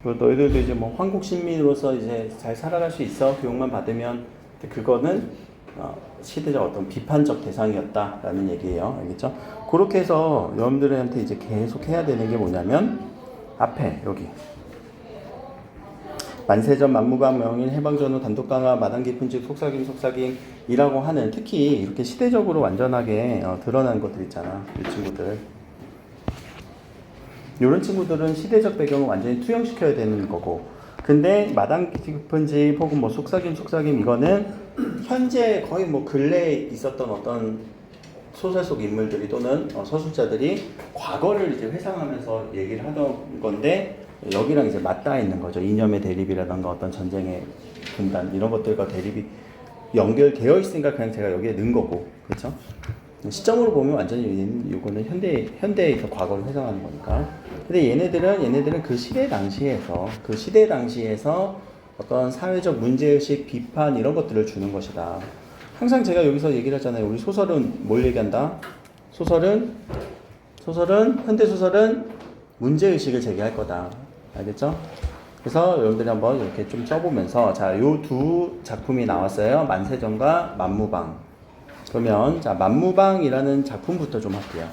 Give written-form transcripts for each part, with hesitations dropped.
그리고 너희들도 이제 뭐 한국 시민으로서 이제 잘 살아갈 수 있어. 교육만 받으면. 그거는 시대적 어떤 비판적 대상이었다라는 얘기예요. 알겠죠? 그렇게 해서 여러분들한테 이제 계속 해야 되는 게 뭐냐면 앞에 여기 만세전 만무강 명인 해방전후 단독 강화 마당 깊은즉 속삭임이라고 하는 특히 이렇게 시대적으로 완전하게 드러난 것들 있잖아. 이 친구들. 이런 친구들은 시대적 배경을 완전히 투영시켜야 되는 거고, 근데 마당 깊은집 혹은 뭐 속삭임 이거는 현재 거의 뭐 근래에 있었던 어떤 소설 속 인물들이 또는 서술자들이 과거를 이제 회상하면서 얘기를 하던 건데, 여기랑 이제 맞닿아 있는 거죠. 이념의 대립이라던가 어떤 전쟁의 분단 이런 것들과 대립이 연결되어 있으니까 그냥 제가 여기에 넣은 거고, 그렇죠? 시점으로 보면 완전히 이거는 현대에서 과거를 회상하는 거니까. 근데 얘네들은 그 시대 당시에서 어떤 사회적 문제의식, 비판 이런 것들을 주는 것이다. 항상 제가 여기서 얘기를 하잖아요. 우리 소설은 뭘 얘기한다? 소설은 현대 소설은 문제의식을 제기할 거다. 알겠죠? 그래서 여러분들이 한번 이렇게 좀 써보면서, 자, 요 두 작품이 나왔어요. 만세전과 만무방. 그러면 자, 만무방이라는 작품부터 좀 할게요.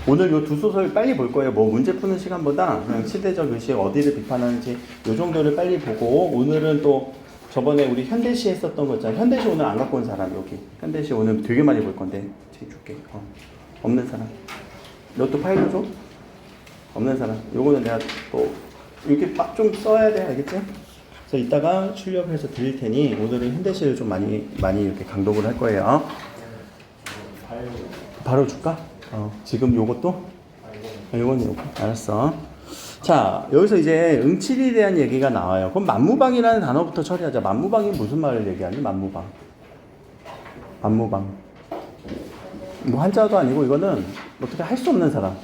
오늘 요 두 소설 빨리 볼 거예요. 뭐 문제 푸는 시간보다 그냥 시대적 의식 어디를 비판하는지 요 정도를 빨리 보고, 오늘은 또 저번에 우리 현대시 했었던 거 있잖아요. 현대시 오늘 안 갖고 온 사람 여기. 현대시 오늘 되게 많이 볼 건데 제 줄게. 없는 사람. 너도 파일로 줘? 없는 사람. 요거는 내가 또 이렇게 막 좀 써야 돼. 알겠지? 그래서 이따가 출력해서 드릴 테니 오늘은 현대시를 좀 많이 이렇게 강독을 할 거예요. 바로 줄까? 지금 요것도? 요건 요거. 알았어. 자, 여기서 이제 응칠에 대한 얘기가 나와요. 그럼 만무방이라는 단어부터 처리하자. 만무방이 무슨 말을 얘기하니? 만무방. 뭐 한자도 아니고 이거는 어떻게 할 수 없는 사람.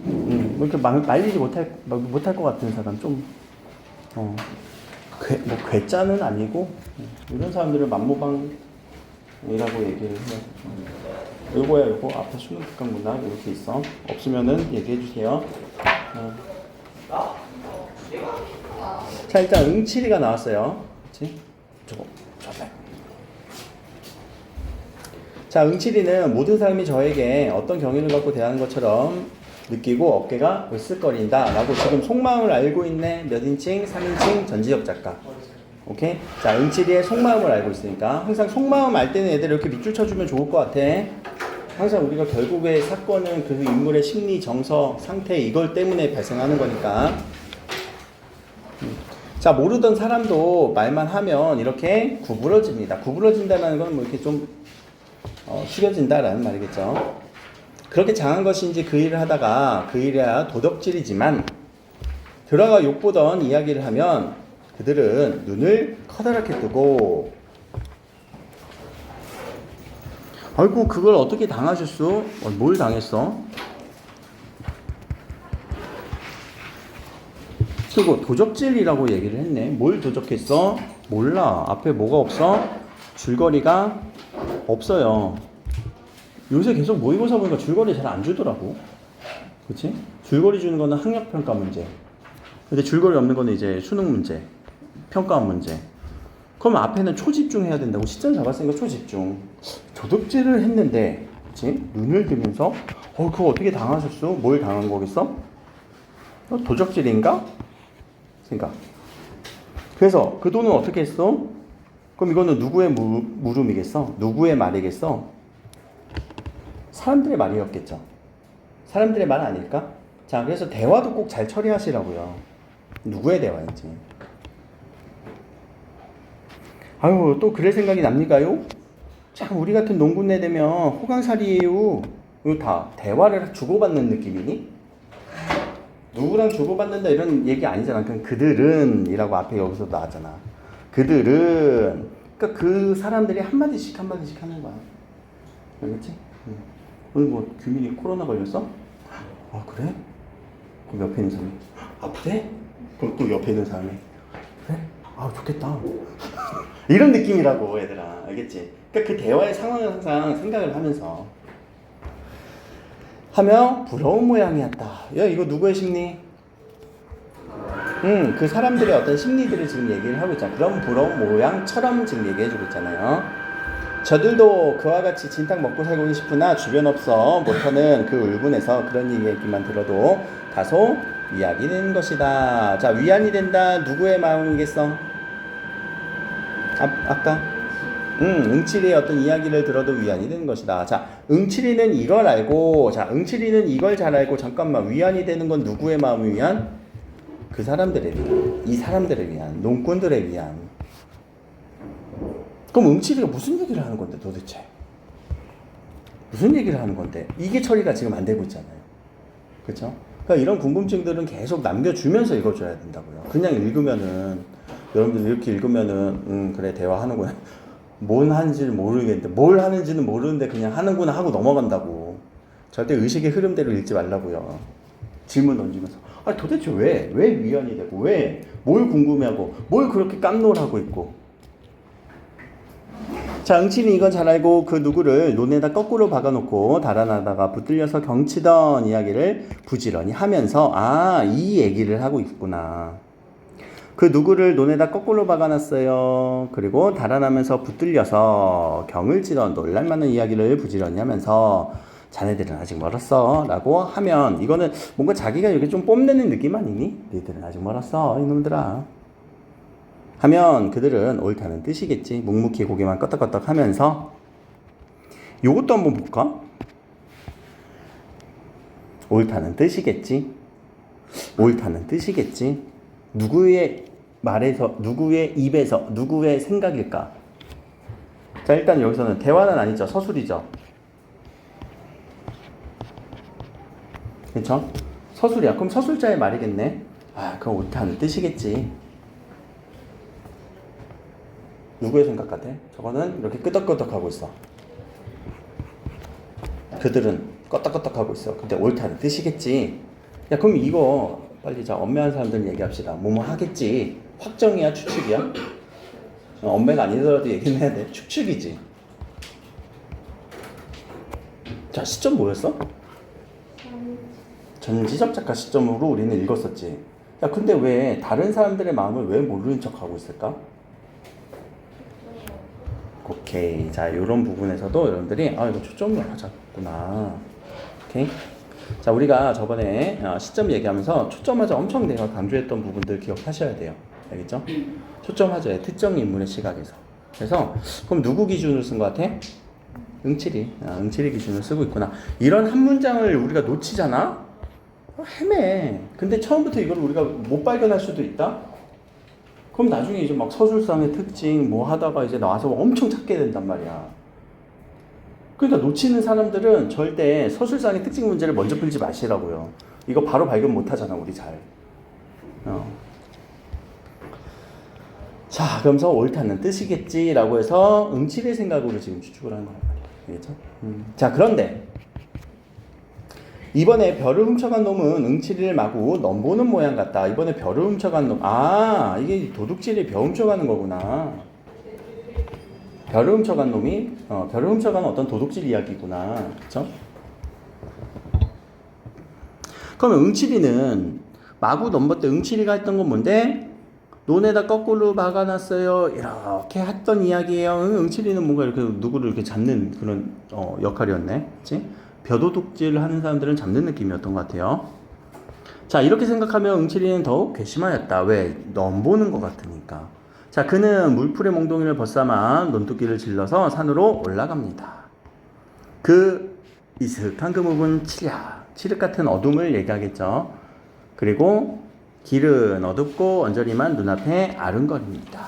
뭐 이렇게 말리지 못할 것 같은 사람. 좀, 괴짜는 아니고, 이런 사람들을 만무방이라고 얘기를 해요. 요거야, 요거. 앞에 수능 특강 문학 이렇게 있어. 없으면은 얘기해 주세요. 자, 일단 응칠이가 나왔어요. 그치? 저거. 자, 응칠이는 모든 사람이 저에게 어떤 경위를 갖고 대하는 것처럼 느끼고 어깨가 으쓱거린다 라고 지금 속마음을 알고 있네. 몇 인칭? 3인칭 전지적 작가. 오케이? 자, 응칠이의 속마음을 알고 있으니까 항상 속마음 알 때는 애들 이렇게 밑줄 쳐주면 좋을 것 같아. 항상 우리가 결국에 사건은 그 인물의 심리, 정서, 상태 이걸 때문에 발생하는 거니까. 자, 모르던 사람도 말만 하면 이렇게 구부러집니다. 구부러진다는 건 뭐 이렇게 좀 숙여진다라는 말이겠죠. 그렇게 장한 것인지 그 일을 하다가 그 일이야 도덕질이지만 들어가 욕보던 이야기를 하면 그들은 눈을 커다랗게 뜨고, 아이고 그걸 어떻게 당하셨어? 뭘 당했어? 그리고 도적질이라고 얘기를 했네. 뭘 도적했어? 몰라. 앞에 뭐가 없어? 줄거리가 없어요. 요새 계속 모의고사 보니까 줄거리 잘 안 주더라고. 그치? 줄거리 주는 거는 학력평가 문제. 근데 줄거리 없는 거는 이제 수능 문제, 평가원 문제. 그럼 앞에는 초집중 해야 된다고. 시점 잡았으니까 초집중. 도둑질을 했는데, 그치? 눈을 들면서, 그거 어떻게 당하셨어? 뭘 당한 거겠어? 도적질인가? 생각. 그래서 그 돈은 어떻게 했어? 그럼 이거는 누구의 물음이겠어? 누구의 말이겠어? 사람들의 말이었겠죠. 사람들의 말 아닐까? 자, 그래서 대화도 꼭 잘 처리하시라고요. 누구의 대화인지. 아유, 또 그럴 생각이 납니까요? 참, 우리 같은 농군내 되면 호강살이에요. 이거 다 대화를 주고받는 느낌이니? 누구랑 주고받는다 이런 얘기 아니잖아. 그냥 그들은 이라고 앞에 여기서 나왔잖아. 그들은, 그러니까 그 사람들이 한마디씩 하는 거야. 알겠지? 오늘 뭐 규민이 코로나 걸렸어? 아, 그래? 그럼 옆에 있는 사람이 아프대? 그럼 또 옆에 있는 사람이 그래? 아, 좋겠다. 이런 느낌이라고 얘들아. 알겠지? 그러니까 그 대화의 상황을 항상 생각을 하면서. 하며 부러운 모양이었다. 야, 이거 누구의 심리? 그 사람들의 어떤 심리들을 지금 얘기를 하고 있잖아. 그런 부러운 모양처럼 지금 얘기해주고 있잖아요. 저들도 그와 같이 진탕 먹고 살고는 싶으나 주변 없어 못하는 그 울분에서 그런 얘기만 들어도 다소 위안이 되는 것이다. 자, 위안이 된다. 누구의 마음이겠어? 아까 응칠이의 어떤 이야기를 들어도 위안이 되는 것이다. 자, 응칠이는 이걸 알고, 자, 응칠이는 이걸 잘 알고, 잠깐만, 위안이 되는 건 누구의 마음을 위한? 그 사람들의 위안, 이 사람들의 위안, 농꾼들의 위안. 그럼 응칠이가 무슨 얘기를 하는 건데 도대체? 무슨 얘기를 하는 건데? 이게 처리가 지금 안 되고 있잖아요. 그렇죠? 그러니까 이런 궁금증들은 계속 남겨주면서 읽어줘야 된다고요. 그냥 읽으면은, 여러분들 이렇게 읽으면은 그래 대화하는구나. 뭔 하는지를 모르겠는데, 뭘 하는지는 모르는데 그냥 하는구나 하고 넘어간다고. 절대 의식의 흐름대로 읽지 말라고요. 질문 던지면서 도대체 왜 위안이 되고, 왜 뭘 궁금해하고, 뭘 그렇게 깜놀하고 있고. 자, 응칠이 이건 잘 알고 그 누구를 논에다 거꾸로 박아놓고 달아나다가 붙들려서 경치던 이야기를 부지런히 하면서 이 얘기를 하고 있구나. 그 누구를 논에다 거꾸로 박아놨어요. 그리고 달아나면서 붙들려서 경을 치던 놀랄만한 이야기를 부지런히 하면서 자네들은 아직 멀었어 라고 하면, 이거는 뭔가 자기가 이렇게 좀 뽐내는 느낌 아니니? 너희들은 아직 멀었어 이놈들아 하면 그들은 옳다는 뜻이겠지. 묵묵히 고개만 끄덕끄덕 하면서. 요것도 한번 볼까? 옳다는 뜻이겠지. 옳다는 뜻이겠지. 누구의 말에서, 누구의 입에서, 누구의 생각일까? 자, 일단 여기서는 대화는 아니죠. 서술이죠. 그렇죠? 서술이야. 그럼 서술자의 말이겠네. 그럼 옳다는 뜻이겠지. 누구의 생각 같아? 저거는 이렇게 끄덕끄덕하고 있어. 그들은 껐덕껐덕하고 있어. 근데 옳다는 뜻이겠지. 야, 그럼 이거 빨리 자, 엄매한 사람들 얘기합시다. 뭐뭐 하겠지. 확정이야, 추측이야? 엄매가 아니더라도 얘기는 해야 돼. 추측이지. 자, 시점 뭐였어? 전지적 작가 시점으로 우리는 읽었었지. 야, 근데 왜 다른 사람들의 마음을 왜 모르는 척하고 있을까? 오케이. 자, 이런 부분에서도 여러분들이 이거 초점을 하자구나. 오케이. 자, 우리가 저번에 시점 얘기하면서 초점하자 엄청 내가 강조했던 부분들 기억하셔야 돼요. 알겠죠? 초점하자의 특정 인물의 시각에서. 그래서 그럼 누구 기준으로 쓴 것 같아? 응칠이 기준으로 쓰고 있구나. 이런 한 문장을 우리가 놓치잖아? 헤매. 근데 처음부터 이걸 우리가 못 발견할 수도 있다? 그럼 나중에 이제 막 서술상의 특징 뭐 하다가 이제 나와서 엄청 찾게 된단 말이야. 그러니까 놓치는 사람들은 절대 서술상의 특징 문제를 먼저 풀지 마시라고요. 이거 바로 발견 못 하잖아, 우리 잘. 자, 그러면서 옳다는 뜻이겠지라고 해서 응칠의 생각으로 지금 추측을 하는 거란 말이야. 알겠죠? 자, 그런데 이번에 별을 훔쳐간 놈은 응칠이를 마구 넘보는 모양 같다. 이번에 별을 훔쳐간 놈. 이게 도둑질이 별 훔쳐가는 거구나. 별을 훔쳐간 놈이, 별을 훔쳐가는 어떤 도둑질 이야기구나. 그쵸? 그러면 응칠이는 마구 넘볼 때 응칠이가 했던 건 뭔데? 논에다 거꾸로 박아놨어요. 이렇게 했던 이야기예요. 응칠이는 뭔가 이렇게 누구를 이렇게 잡는 그런 역할이었네. 그치? 벼도둑질 하는 사람들은 잡는 느낌이었던 것 같아요. 자, 이렇게 생각하면 응칠이는 더욱 괘씸하였다. 왜? 넘보는 것 같으니까. 자, 그는 물풀의 몽둥이를 벗삼아 논두기를 질러서 산으로 올라갑니다. 그 이슥한 그물은 칠흑 같은 어둠을 얘기하겠죠. 그리고 길은 어둡고 언저리만 눈앞에 아른거립니다.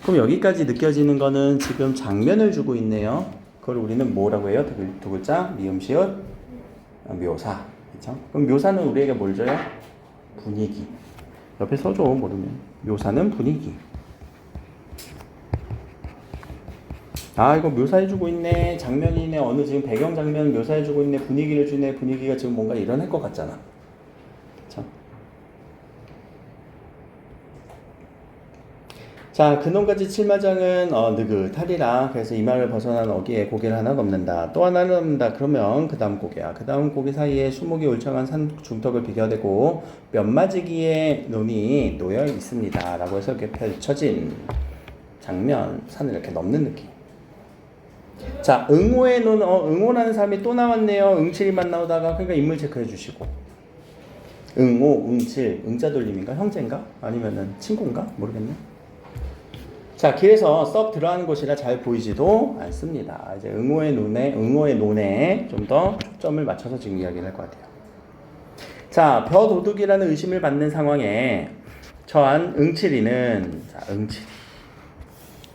그럼 여기까지 느껴지는 거는 지금 장면을 주고 있네요. 그걸 우리는 뭐라고 해요? 두 글자, 미음, 시옷, 묘사. 그렇죠? 그럼 묘사는 우리에게 뭘 줘요? 분위기. 옆에 써줘, 모르면. 묘사는 분위기. 이거 묘사해주고 있네. 장면이네. 어느 지금 배경 장면 묘사해주고 있네. 분위기를 주네. 분위기가 지금 뭔가 일어날 것 같잖아. 그렇죠? 자, 그놈같이 칠마장은 느긋하리라. 그래서 이마를 벗어난 어귀에 고개를 하나 넘는다. 또 하나를 넘는다. 그러면 그 다음 고개야. 그 다음 고개 사이에 수목이 울창한 산 중턱을 비교되고 몇 마지기의 논이 놓여 있습니다. 라고 해서 이렇게 펼쳐진 장면, 산을 이렇게 넘는 느낌. 자, 응호의 논, 응호라는 사람이 또 나왔네요. 응칠이만 나오다가. 그러니까 인물 체크해 주시고. 응호, 응칠, 응자 돌림인가? 형제인가? 아니면은 친구인가? 모르겠네. 자, 길에서 썩 들어가는 곳이라 잘 보이지도 않습니다. 이제 응호의 논에 좀 더 초점을 맞춰서 지금 이야기를 할 것 같아요. 자, 벼도둑이라는 의심을 받는 상황에 처한 응칠이는, 자,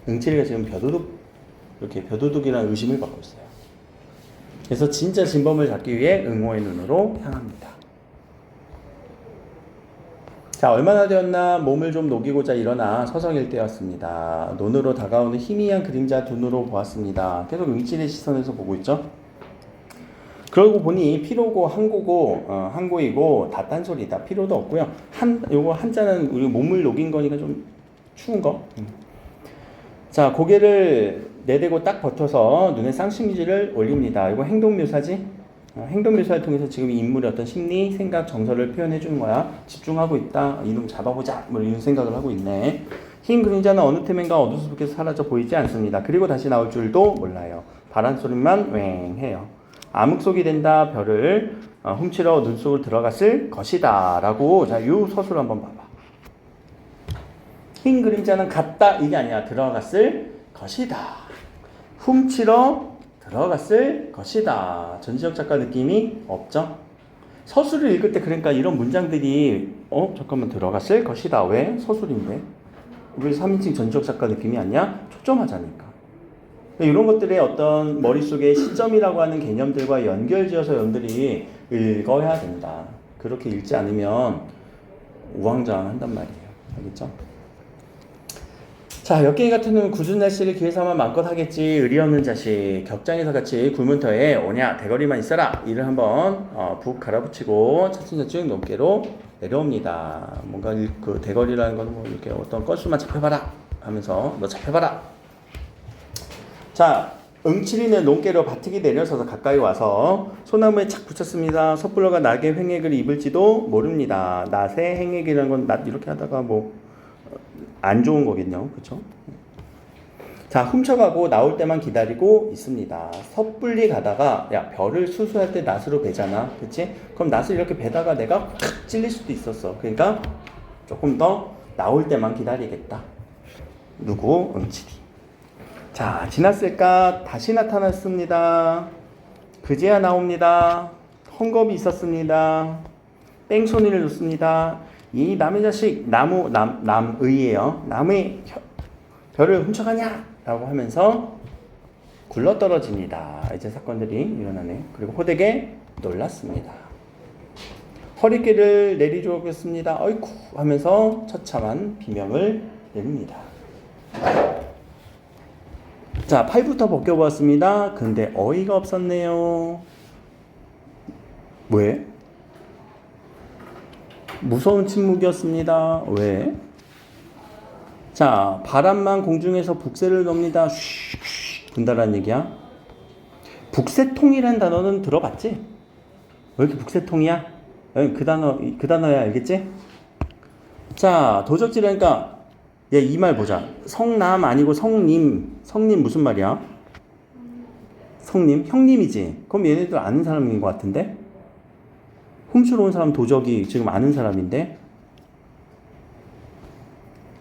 응칠이가 지금 이렇게 벼도둑이라는 의심을 받고 있어요. 그래서 진짜 진범을 잡기 위해 응호의 눈으로 향합니다. 자, 얼마나 되었나 몸을 좀 녹이고자 일어나 서성일 때였습니다. 논으로 다가오는 희미한 그림자 눈으로 보았습니다. 계속 응칠의 시선에서 보고 있죠. 그러고 보니 피로고 항고이고 다 딴소리다. 필요도 없고요. 요거 한자는 우리 몸을 녹인 거니까 좀 추운 거. 자, 고개를 내대고 딱 버텨서 눈에 쌍심지를 올립니다. 이거 행동묘사지? 행동묘사를 통해서 지금 이 인물의 어떤 심리, 생각, 정서를 표현해 주는 거야. 집중하고 있다. 이놈 잡아보자. 뭐 이런 생각을 하고 있네. 흰 그림자는 어느 틈엔가 어두스럽게 사라져 보이지 않습니다. 그리고 다시 나올 줄도 몰라요. 바람소리만 웽 해요. 암흑속이 된다. 별을 훔치러 눈 속을 들어갔을 것이다. 라고, 자, 이 서술을 한번 봐봐. 흰 그림자는 갔다. 이게 아니야. 들어갔을 것이다. 훔치러 들어갔을 것이다. 전지적 작가 느낌이 없죠? 서술을 읽을 때 그러니까 이런 문장들이 잠깐만 들어갔을 것이다. 왜? 서술인데. 우리 3인칭 전지적 작가 느낌이 아니야? 초점하자니까. 이런 것들의 어떤 머릿속에 시점이라고 하는 개념들과 연결지어서 여러분들이 읽어야 된다. 그렇게 읽지 않으면 우왕좌왕한단 말이에요. 알겠죠? 자, 역갱이 같은 놈은 굳은 날씨를 기회 삼아 마음껏 하겠지. 의리 없는 자식. 격장에서 같이 굴문터에 오냐. 대거리만 있어라. 이를 한번 북 갈아붙이고 차츰차츰 높게로 내려옵니다. 뭔가 그 대거리라는 건 뭐 이렇게 어떤 건수만 잡혀봐라 하면서 너 잡혀봐라. 자, 응칠이는 논개로 바트기 내려서서 가까이 와서 소나무에 착 붙였습니다. 섣불러가 낙의 횡액을 입을지도 모릅니다. 낫의 횡액이라는 건 낫 이렇게 하다가 뭐 안 좋은 거겠죠. 그렇죠? 자, 훔쳐가고 나올 때만 기다리고 있습니다. 섣불리 가다가 야, 별을 수수할 때 낫으로 베잖아. 그치? 그럼 낫을 이렇게 베다가 내가 확 찔릴 수도 있었어. 그러니까 조금 더 나올 때만 기다리겠다. 누구? 응칠이. 자, 지났을까? 다시 나타났습니다. 그제야 나옵니다. 헝겊이 있었습니다. 뺑소니를 줬습니다. 이 남의 자식, 남의예요. 남의 별을 훔쳐가냐? 라고 하면서 굴러떨어집니다. 이제 사건들이 일어나네. 그리고 호되게 놀랐습니다. 허리깨를 내리주었습니다. 어이쿠 하면서 처참한 비명을 내립니다. 자, 팔부터 벗겨보았습니다. 근데 어이가 없었네요. 왜? 무서운 침묵이었습니다. 왜? 자, 바람만 공중에서 북새를 겁니다. 슉슉 분다라는 얘기야. 북새통이라는 단어는 들어봤지? 왜 이렇게 북새통이야? 그 단어야, 알겠지? 자, 도적질하니까 얘 이 말 보자. 성남 아니고 성님. 성님 무슨 말이야? 성님? 형님이지. 그럼 얘네들 아는 사람인 것 같은데? 훔치러 온 사람 도적이 지금 아는 사람인데?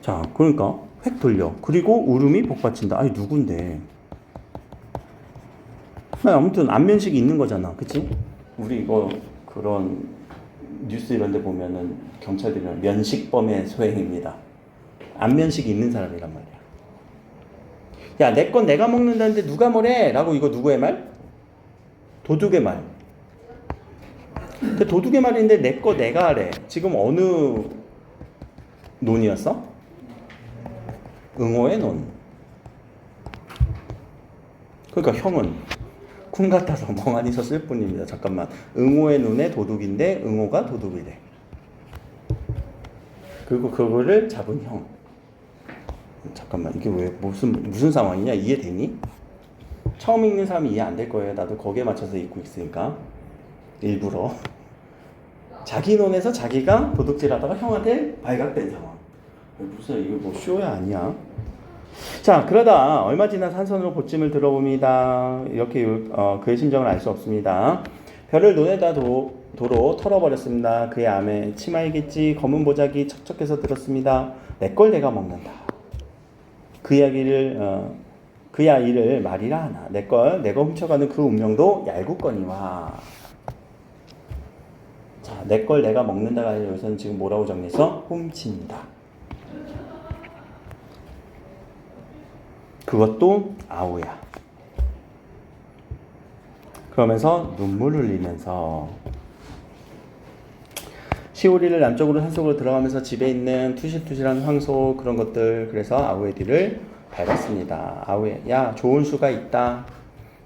자, 그러니까 획 돌려. 그리고 울음이 복받친다. 아니, 누군데? 아무튼 안면식이 있는 거잖아. 그치? 우리 이거 그런 뉴스 이런 데 보면은 경찰들이 면식범의 소행입니다. 안면식이 있는 사람이란 말이야. 야, 내 건 내가 먹는다는데 누가 뭐래? 라고 이거 누구의 말? 도둑의 말. 근데 도둑의 말인데 내 거 내가 하래. 지금 어느 논이었어? 응호의 논. 그러니까 형은 쿵 같아서 멍하니 섰을 뿐입니다. 잠깐만. 응호의 논의 도둑인데 응호가 도둑이래. 그리고 그거를 잡은 형. 잠깐만, 이게 왜 무슨 상황이냐? 이해되니? 처음 읽는 사람이 이해 안 될 거예요. 나도 거기에 맞춰서 읽고 있으니까 일부러. 자기 논에서 자기가 도둑질하다가 형한테 발각된 상황. 무슨 이거 뭐 쇼야 아니야? 자, 그러다 얼마 지나 산선으로 보찜을 들어봅니다. 이렇게 그의 심정을 알 수 없습니다. 별을 논에다 도로 털어버렸습니다. 그의 암에 치마이겠지 검은 보자기 척척해서 들었습니다. 내 걸 내가 먹는다. 그야 이를 말이라 하나. 내 걸 내가 훔쳐가는 그 운명도 얄궂거니와. 자, 내 걸 내가 먹는다가 아니라 여기서는 지금 뭐라고 정리해서 훔친다. 그것도 아우야. 그러면서 눈물 흘리면서 시오리를 남쪽으로 산속으로 들어가면서 집에 있는 투실투실한 황소 그런 것들, 그래서 아우의 뒤를 밟았습니다. 아우야, 야, 좋은 수가 있다.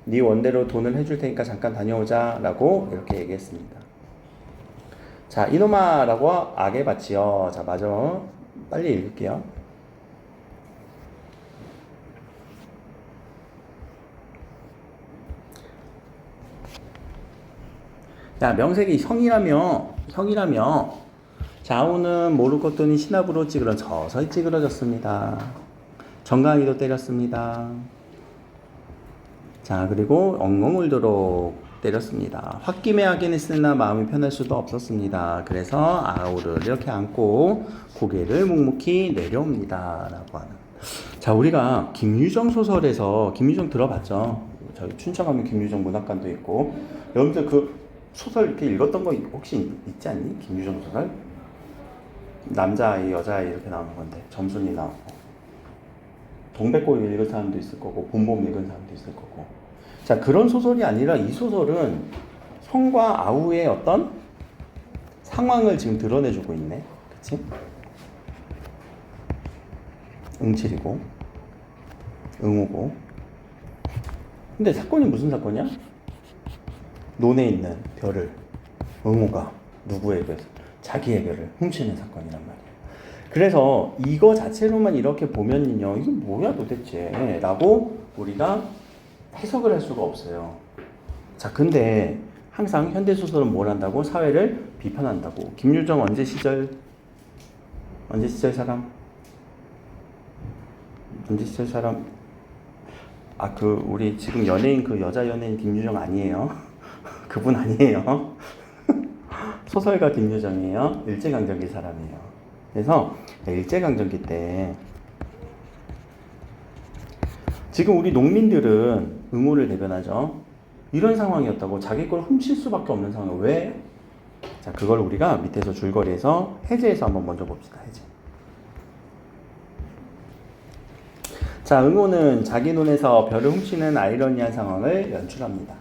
네 원대로 돈을 해줄 테니까 잠깐 다녀오자 라고 이렇게 얘기했습니다. 자, 이놈아 라고 악에 받지요. 자, 맞아. 빨리 읽을게요. 자, 명색이 형이라며. 좌우는 모를 것더니 신압으로 서서히 찌그러졌습니다. 정강이도 때렸습니다. 자, 그리고 엉엉 울도록 때렸습니다. 홧김에 하긴 했으나 마음이 편할 수도 없었습니다. 그래서 아우를 이렇게 안고 고개를 묵묵히 내려옵니다. 라고 하는. 자, 우리가 김유정 소설에서, 김유정 들어봤죠? 저희 춘천 가면 김유정 문학관도 있고. 여러분들 그 소설 이렇게 읽었던 거 혹시 있지 않니? 김유정 소설? 남자아이, 여자아이 이렇게 나오는 건데 점순이 나오고 동백꽃 읽은 사람도 있을 거고 봄봄 읽은 사람도 있을 거고. 자, 그런 소설이 아니라 이 소설은 형과 아우의 어떤 상황을 지금 드러내주고 있네. 그치? 응칠이고 응우고. 근데 사건이 무슨 사건이야? 논에 있는 별을 응우가 누구의 별? 자기의 별을 훔치는 사건이란 말이에요. 그래서 이거 자체로만 이렇게 보면요, 이게 뭐야 도대체 라고 우리가 해석을 할 수가 없어요. 자, 근데 항상 현대소설은 뭘 한다고? 사회를 비판한다고. 김유정 언제 시절 사람? 아, 우리 지금 연예인, 여자 연예인 김유정 아니에요. 그분 아니에요. 소설가 김유정이에요. 일제강점기 사람이에요. 그래서 일제강점기 때 지금 우리 농민들은 응호를 대변하죠. 이런 상황이었다고. 자기 걸 훔칠 수밖에 없는 상황. 왜? 자, 그걸 우리가 밑에서 줄거리에서 해제해서 한번 먼저 봅시다. 해제. 자, 응호는 자기 눈에서 별을 훔치는 아이러니한 상황을 연출합니다.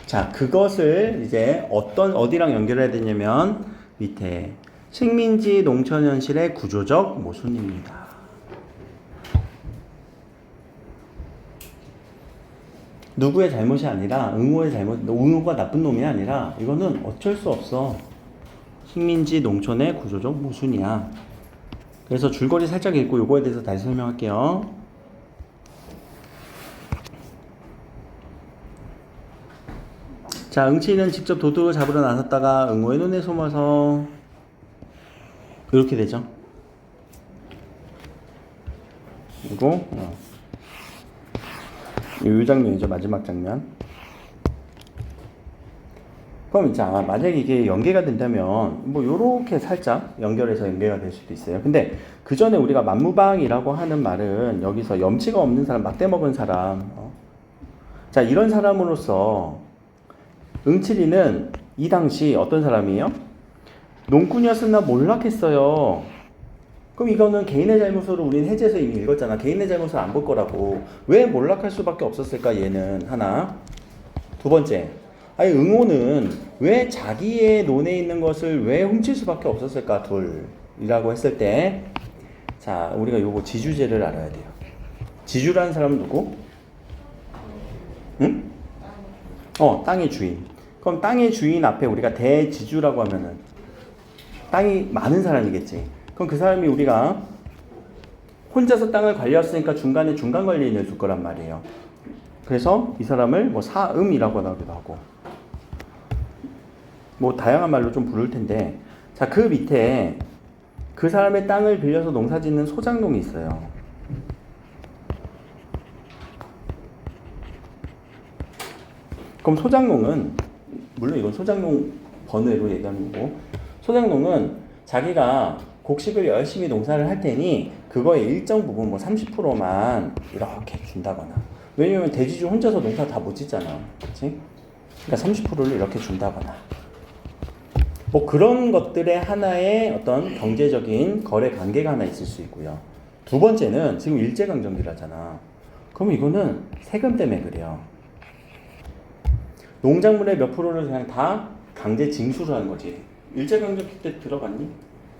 자, 그것을 이제 어디랑 연결해야 되냐면 밑에 식민지 농촌 현실의 구조적 모순입니다. 누구의 잘못이 아니라 응호의 잘못, 응호가 나쁜 놈이 아니라 이거는 어쩔 수 없어. 식민지 농촌의 구조적 모순이야. 그래서 줄거리 살짝 읽고 요거에 대해서 다시 설명할게요. 자, 응치는 직접 도둑을 잡으러 나섰다가 응호의 눈에 숨어서 이렇게 되죠. 그리고 이 장면이죠. 마지막 장면. 그럼 자, 만약에 이게 연계가 된다면 뭐 요렇게 살짝 연결해서 연계가 될 수도 있어요. 근데 그 전에 우리가 만무방이라고 하는 말은 여기서 염치가 없는 사람, 막대 먹은 사람, 자, 이런 사람으로서 응칠이는 이 당시 어떤 사람이에요? 농꾼이었으나 몰락했어요. 그럼 이거는 개인의 잘못으로 우리는 해제해서 이미 읽었잖아. 개인의 잘못을 안 볼 거라고. 왜 몰락할 수밖에 없었을까? 얘는 하나. 두 번째, 아니 응호는 왜 자기의 논에 있는 것을 왜 훔칠 수밖에 없었을까? 둘이라고 했을 때, 자, 우리가 요거 지주제를 알아야 돼요. 지주라는 사람은 누구? 응? 땅의 주인. 그럼 땅의 주인 앞에 우리가 대지주라고 하면은 땅이 많은 사람이겠지. 그럼 그 사람이 우리가 혼자서 땅을 관리했으니까 중간에 중간 관리인을 줄 거란 말이에요. 그래서 이 사람을 뭐 사음이라고 하기도 하고 뭐 다양한 말로 좀 부를 텐데, 자, 그 밑에 그 사람의 땅을 빌려서 농사 짓는 소장농이 있어요. 그럼 소장농은, 물론 이건 소장농 번외로 얘기하는 거고, 소장농은 자기가 곡식을 열심히 농사를 할 테니 그거의 일정 부분 뭐 30%만 이렇게 준다거나, 왜냐면 대지주 혼자서 농사 다 못 짓잖아, 그렇지? 그러니까 30%를 이렇게 준다거나, 뭐 그런 것들의 하나의 어떤 경제적인 거래 관계가 하나 있을 수 있고요. 두 번째는 지금 일제강점기라잖아. 그럼 이거는 세금 때문에 그래요. 농작물의 몇 프로를 그냥 다 강제 징수를 하는 거지. 일제강점기 때 들어봤니?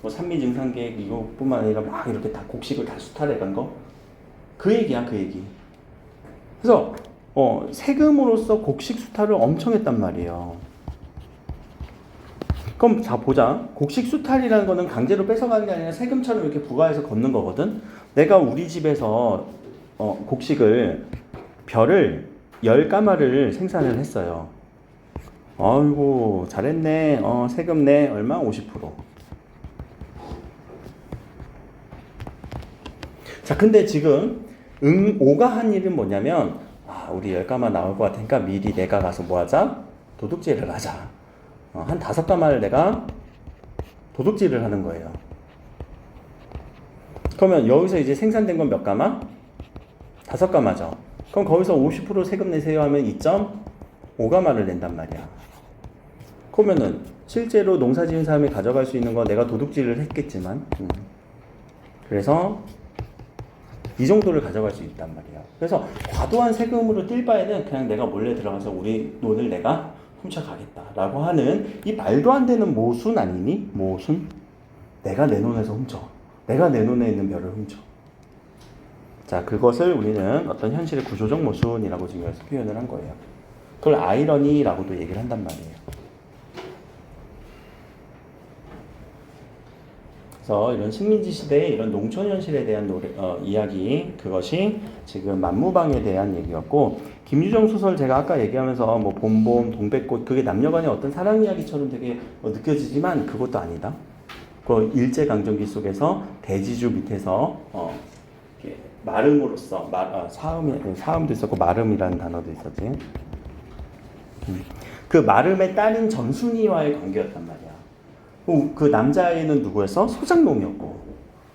뭐 산미증산계획 이거뿐만 아니라 막 이렇게 다 곡식을 다 수탈해 간 거? 그 얘기야, 그 얘기. 그래서 세금으로서 곡식 수탈을 엄청 했단 말이에요. 그럼 자 보자. 곡식 수탈이라는 거는 강제로 뺏어가는 게 아니라 세금처럼 이렇게 부과해서 걷는 거거든. 내가 우리 집에서 곡식을 벼를 10가마를 생산을 했어요. 아이고 잘했네. 세금 내 얼마? 50%. 자, 근데 지금 오가 한 일은 뭐냐면, 우리 10가마 나올 것 같으니까 미리 내가 가서 뭐 하자? 도둑질을 하자. 한 5가마를 내가 도둑질을 하는 거예요. 그러면 여기서 이제 생산된 건 몇 가마? 5가마죠. 그럼 거기서 50% 세금 내세요 하면 2.5가마를 낸단 말이야. 그러면은 실제로 농사 지은 사람이 가져갈 수 있는 건 내가 도둑질을 했겠지만, 그래서 이 정도를 가져갈 수 있단 말이야. 그래서 과도한 세금으로 뛸 바에는 그냥 내가 몰래 들어가서 우리 돈을 내가 훔쳐가겠다라고 하는 이 말도 안 되는 모순 아니니? 모순? 내가 내 눈에서 훔쳐. 내가 내 눈에 있는 별을 훔쳐. 자, 그것을 우리는 어떤 현실의 구조적 모순이라고 지금 여기서 표현을 한 거예요. 그걸 아이러니라고도 얘기를 한단 말이에요. 그래서 이런 식민지 시대의 이런 농촌 현실에 대한 이야기, 그것이 지금 만무방에 대한 얘기였고, 김유정 소설 제가 아까 얘기하면서 뭐 봄봄, 동백꽃, 그게 남녀간의 어떤 사랑 이야기처럼 되게 느껴지지만 그것도 아니다. 그 일제강점기 속에서 대지주 밑에서 마름으로써 사음도 있었고 마름이라는 단어도 있었지. 그 마름의 딸인 전순이와의 관계였단 말이야. 그 남자아이는 누구였어? 소장농이었고,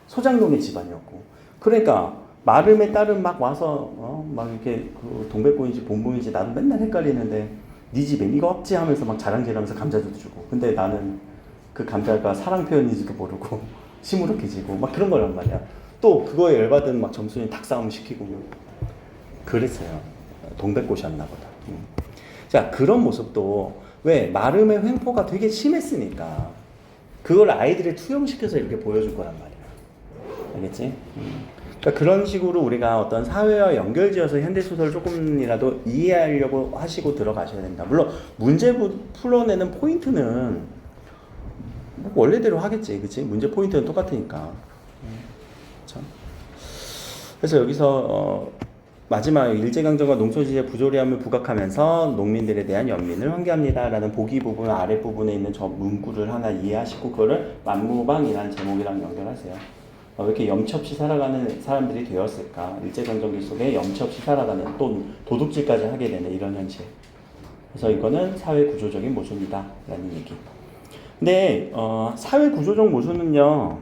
소장농의 집안이었고. 그러니까 마름의 딸은 막 와서 막 이렇게 그 동백꽃인지 봄봄인지 나도 맨날 헷갈리는데 네 집엔 이거 없지 하면서 막 자랑질하면서 감자도 주고, 근데 나는 그 감자가 사랑 표현인지도 모르고 시무룩해지고 막 그런 거란 말이야. 또 그거에 열받은 막 점순이 닭싸움 시키고 그랬어요. 동백꽃이었나 보다. 자, 그런 모습도 왜 마름의 횡포가 되게 심했으니까 그걸 아이들에 투영시켜서 이렇게 보여줄 거란 말이야. 알겠지? 그러니까 그런 식으로 우리가 어떤 사회와 연결지어서 현대소설을 조금이라도 이해하려고 하시고 들어가셔야 됩니다. 물론 문제 풀어내는 포인트는 뭐 원래대로 하겠지, 그치? 문제 포인트는 똑같으니까. 그렇죠? 그래서 여기서 마지막 일제강점과 농촌시대 부조리함을 부각하면서 농민들에 대한 연민을 환기합니다 라는 보기 부분 아랫부분에 있는 저 문구를 하나 이해하시고 그거를 만무방이라는 제목이랑 연결하세요. 왜 이렇게 염치 없이 살아가는 사람들이 되었을까? 일제강점기 속에 염치 없이 살아가는, 또 도둑질까지 하게 되는 이런 현실. 그래서 이거는 사회 구조적인 모순이다 라는 얘기. 근데 사회 구조적 모순은요,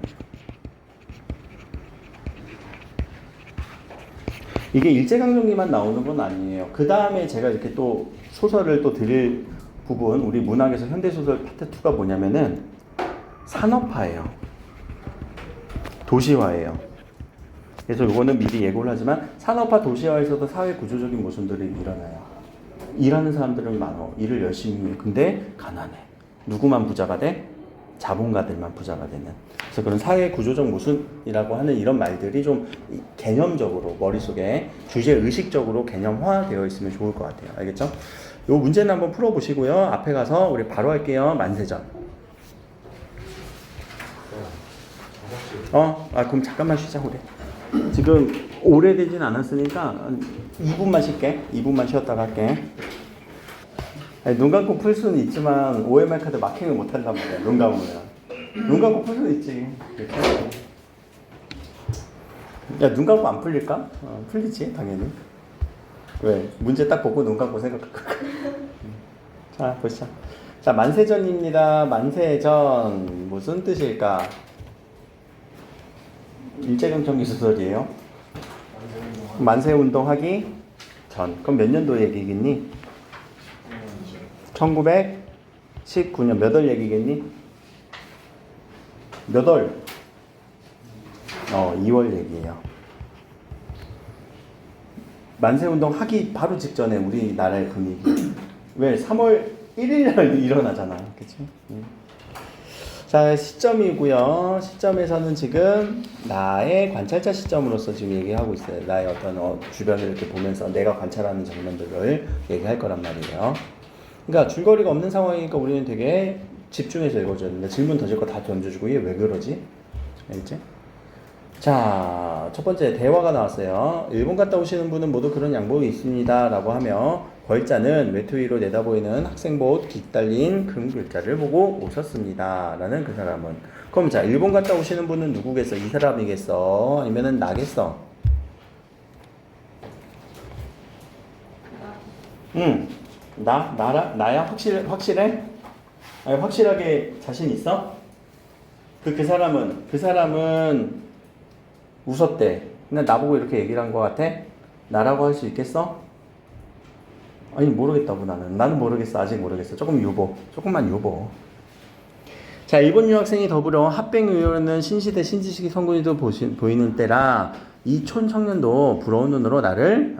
이게 일제강점기만 나오는 건 아니에요. 그 다음에 제가 이렇게 또 소설을 또 드릴 부분, 우리 문학에서 현대소설 파트 2가 뭐냐면은 산업화예요. 도시화예요. 그래서 이거는 미리 예고를 하지만 산업화 도시화에서도 사회 구조적인 모순들이 일어나요. 일하는 사람들은 많어. 일을 열심히 해. 근데 가난해. 누구만 부자가 돼? 자본가들만 부자가 되는. 그래서 그런 사회 구조적 모순이라고 하는 이런 말들이 좀 개념적으로 머릿속에 주제 의식적으로 개념화되어 있으면 좋을 것 같아요. 알겠죠? 요 문제는 한번 풀어보시고요. 앞에 가서 우리 바로 할게요. 만세전. 그럼 잠깐만 쉬자 우리. 지금 오래되진 않았으니까 한 2분만 쉴게. 2분만 쉬었다가 할게. 아니, 눈 감고 풀 수는 있지만 OMR 카드 마킹을 못 한단 말이야. 눈 감으면. 눈 감고 풀 수는 있지. 이렇게. 야, 눈 감고 안 풀릴까? 풀리지 당연히. 왜? 문제 딱 보고 눈 감고 생각할 거야. 자, 보시죠. 자, 만세전입니다. 만세전 무슨 뜻일까? 일제강점기 소설이에요. 만세운동 하기 전. 그럼 몇 년도 얘기겠니? 1919년 몇 월 얘기겠니? 몇 월? 2월 얘기예요. 만세운동 하기 바로 직전에 우리나라의 분위기. 왜? 3월 1일 날 일어나잖아. 그치? 자, 시점이고요. 시점에서는 지금 나의 관찰자 시점으로서 지금 얘기하고 있어요. 나의 어떤 주변을 이렇게 보면서 내가 관찰하는 장면들을 얘기할 거란 말이에요. 그러니까 줄거리가 없는 상황이니까 우리는 되게 집중해서 읽어줘야 된다. 질문 던질 거 다 던져주고 얘 왜 그러지? 알겠지? 자, 첫 번째 대화가 나왔어요. 일본 갔다 오시는 분은 모두 그런 양복이 있습니다. 라고 하며 걸자는 외투 위로 내다보이는 학생복 깃달린 큰 글자를 보고 오셨습니다. 라는 그 사람은. 그럼 자, 일본 갔다 오시는 분은 누구겠어? 이 사람이겠어? 아니면은 나겠어? 나야? 확실해? 아니, 확실하게 자신 있어? 그 사람은 웃었대. 근데 나보고 이렇게 얘기를 한 것 같아? 나라고 할 수 있겠어? 아니, 모르겠다고 나는 모르겠어. 아직 모르겠어. 조금만 유보. 자, 일본 유학생이 더불어 합병의료는 신시대 신지식이 성군이도 보이는 때라 이 촌청년도 부러운 눈으로 나를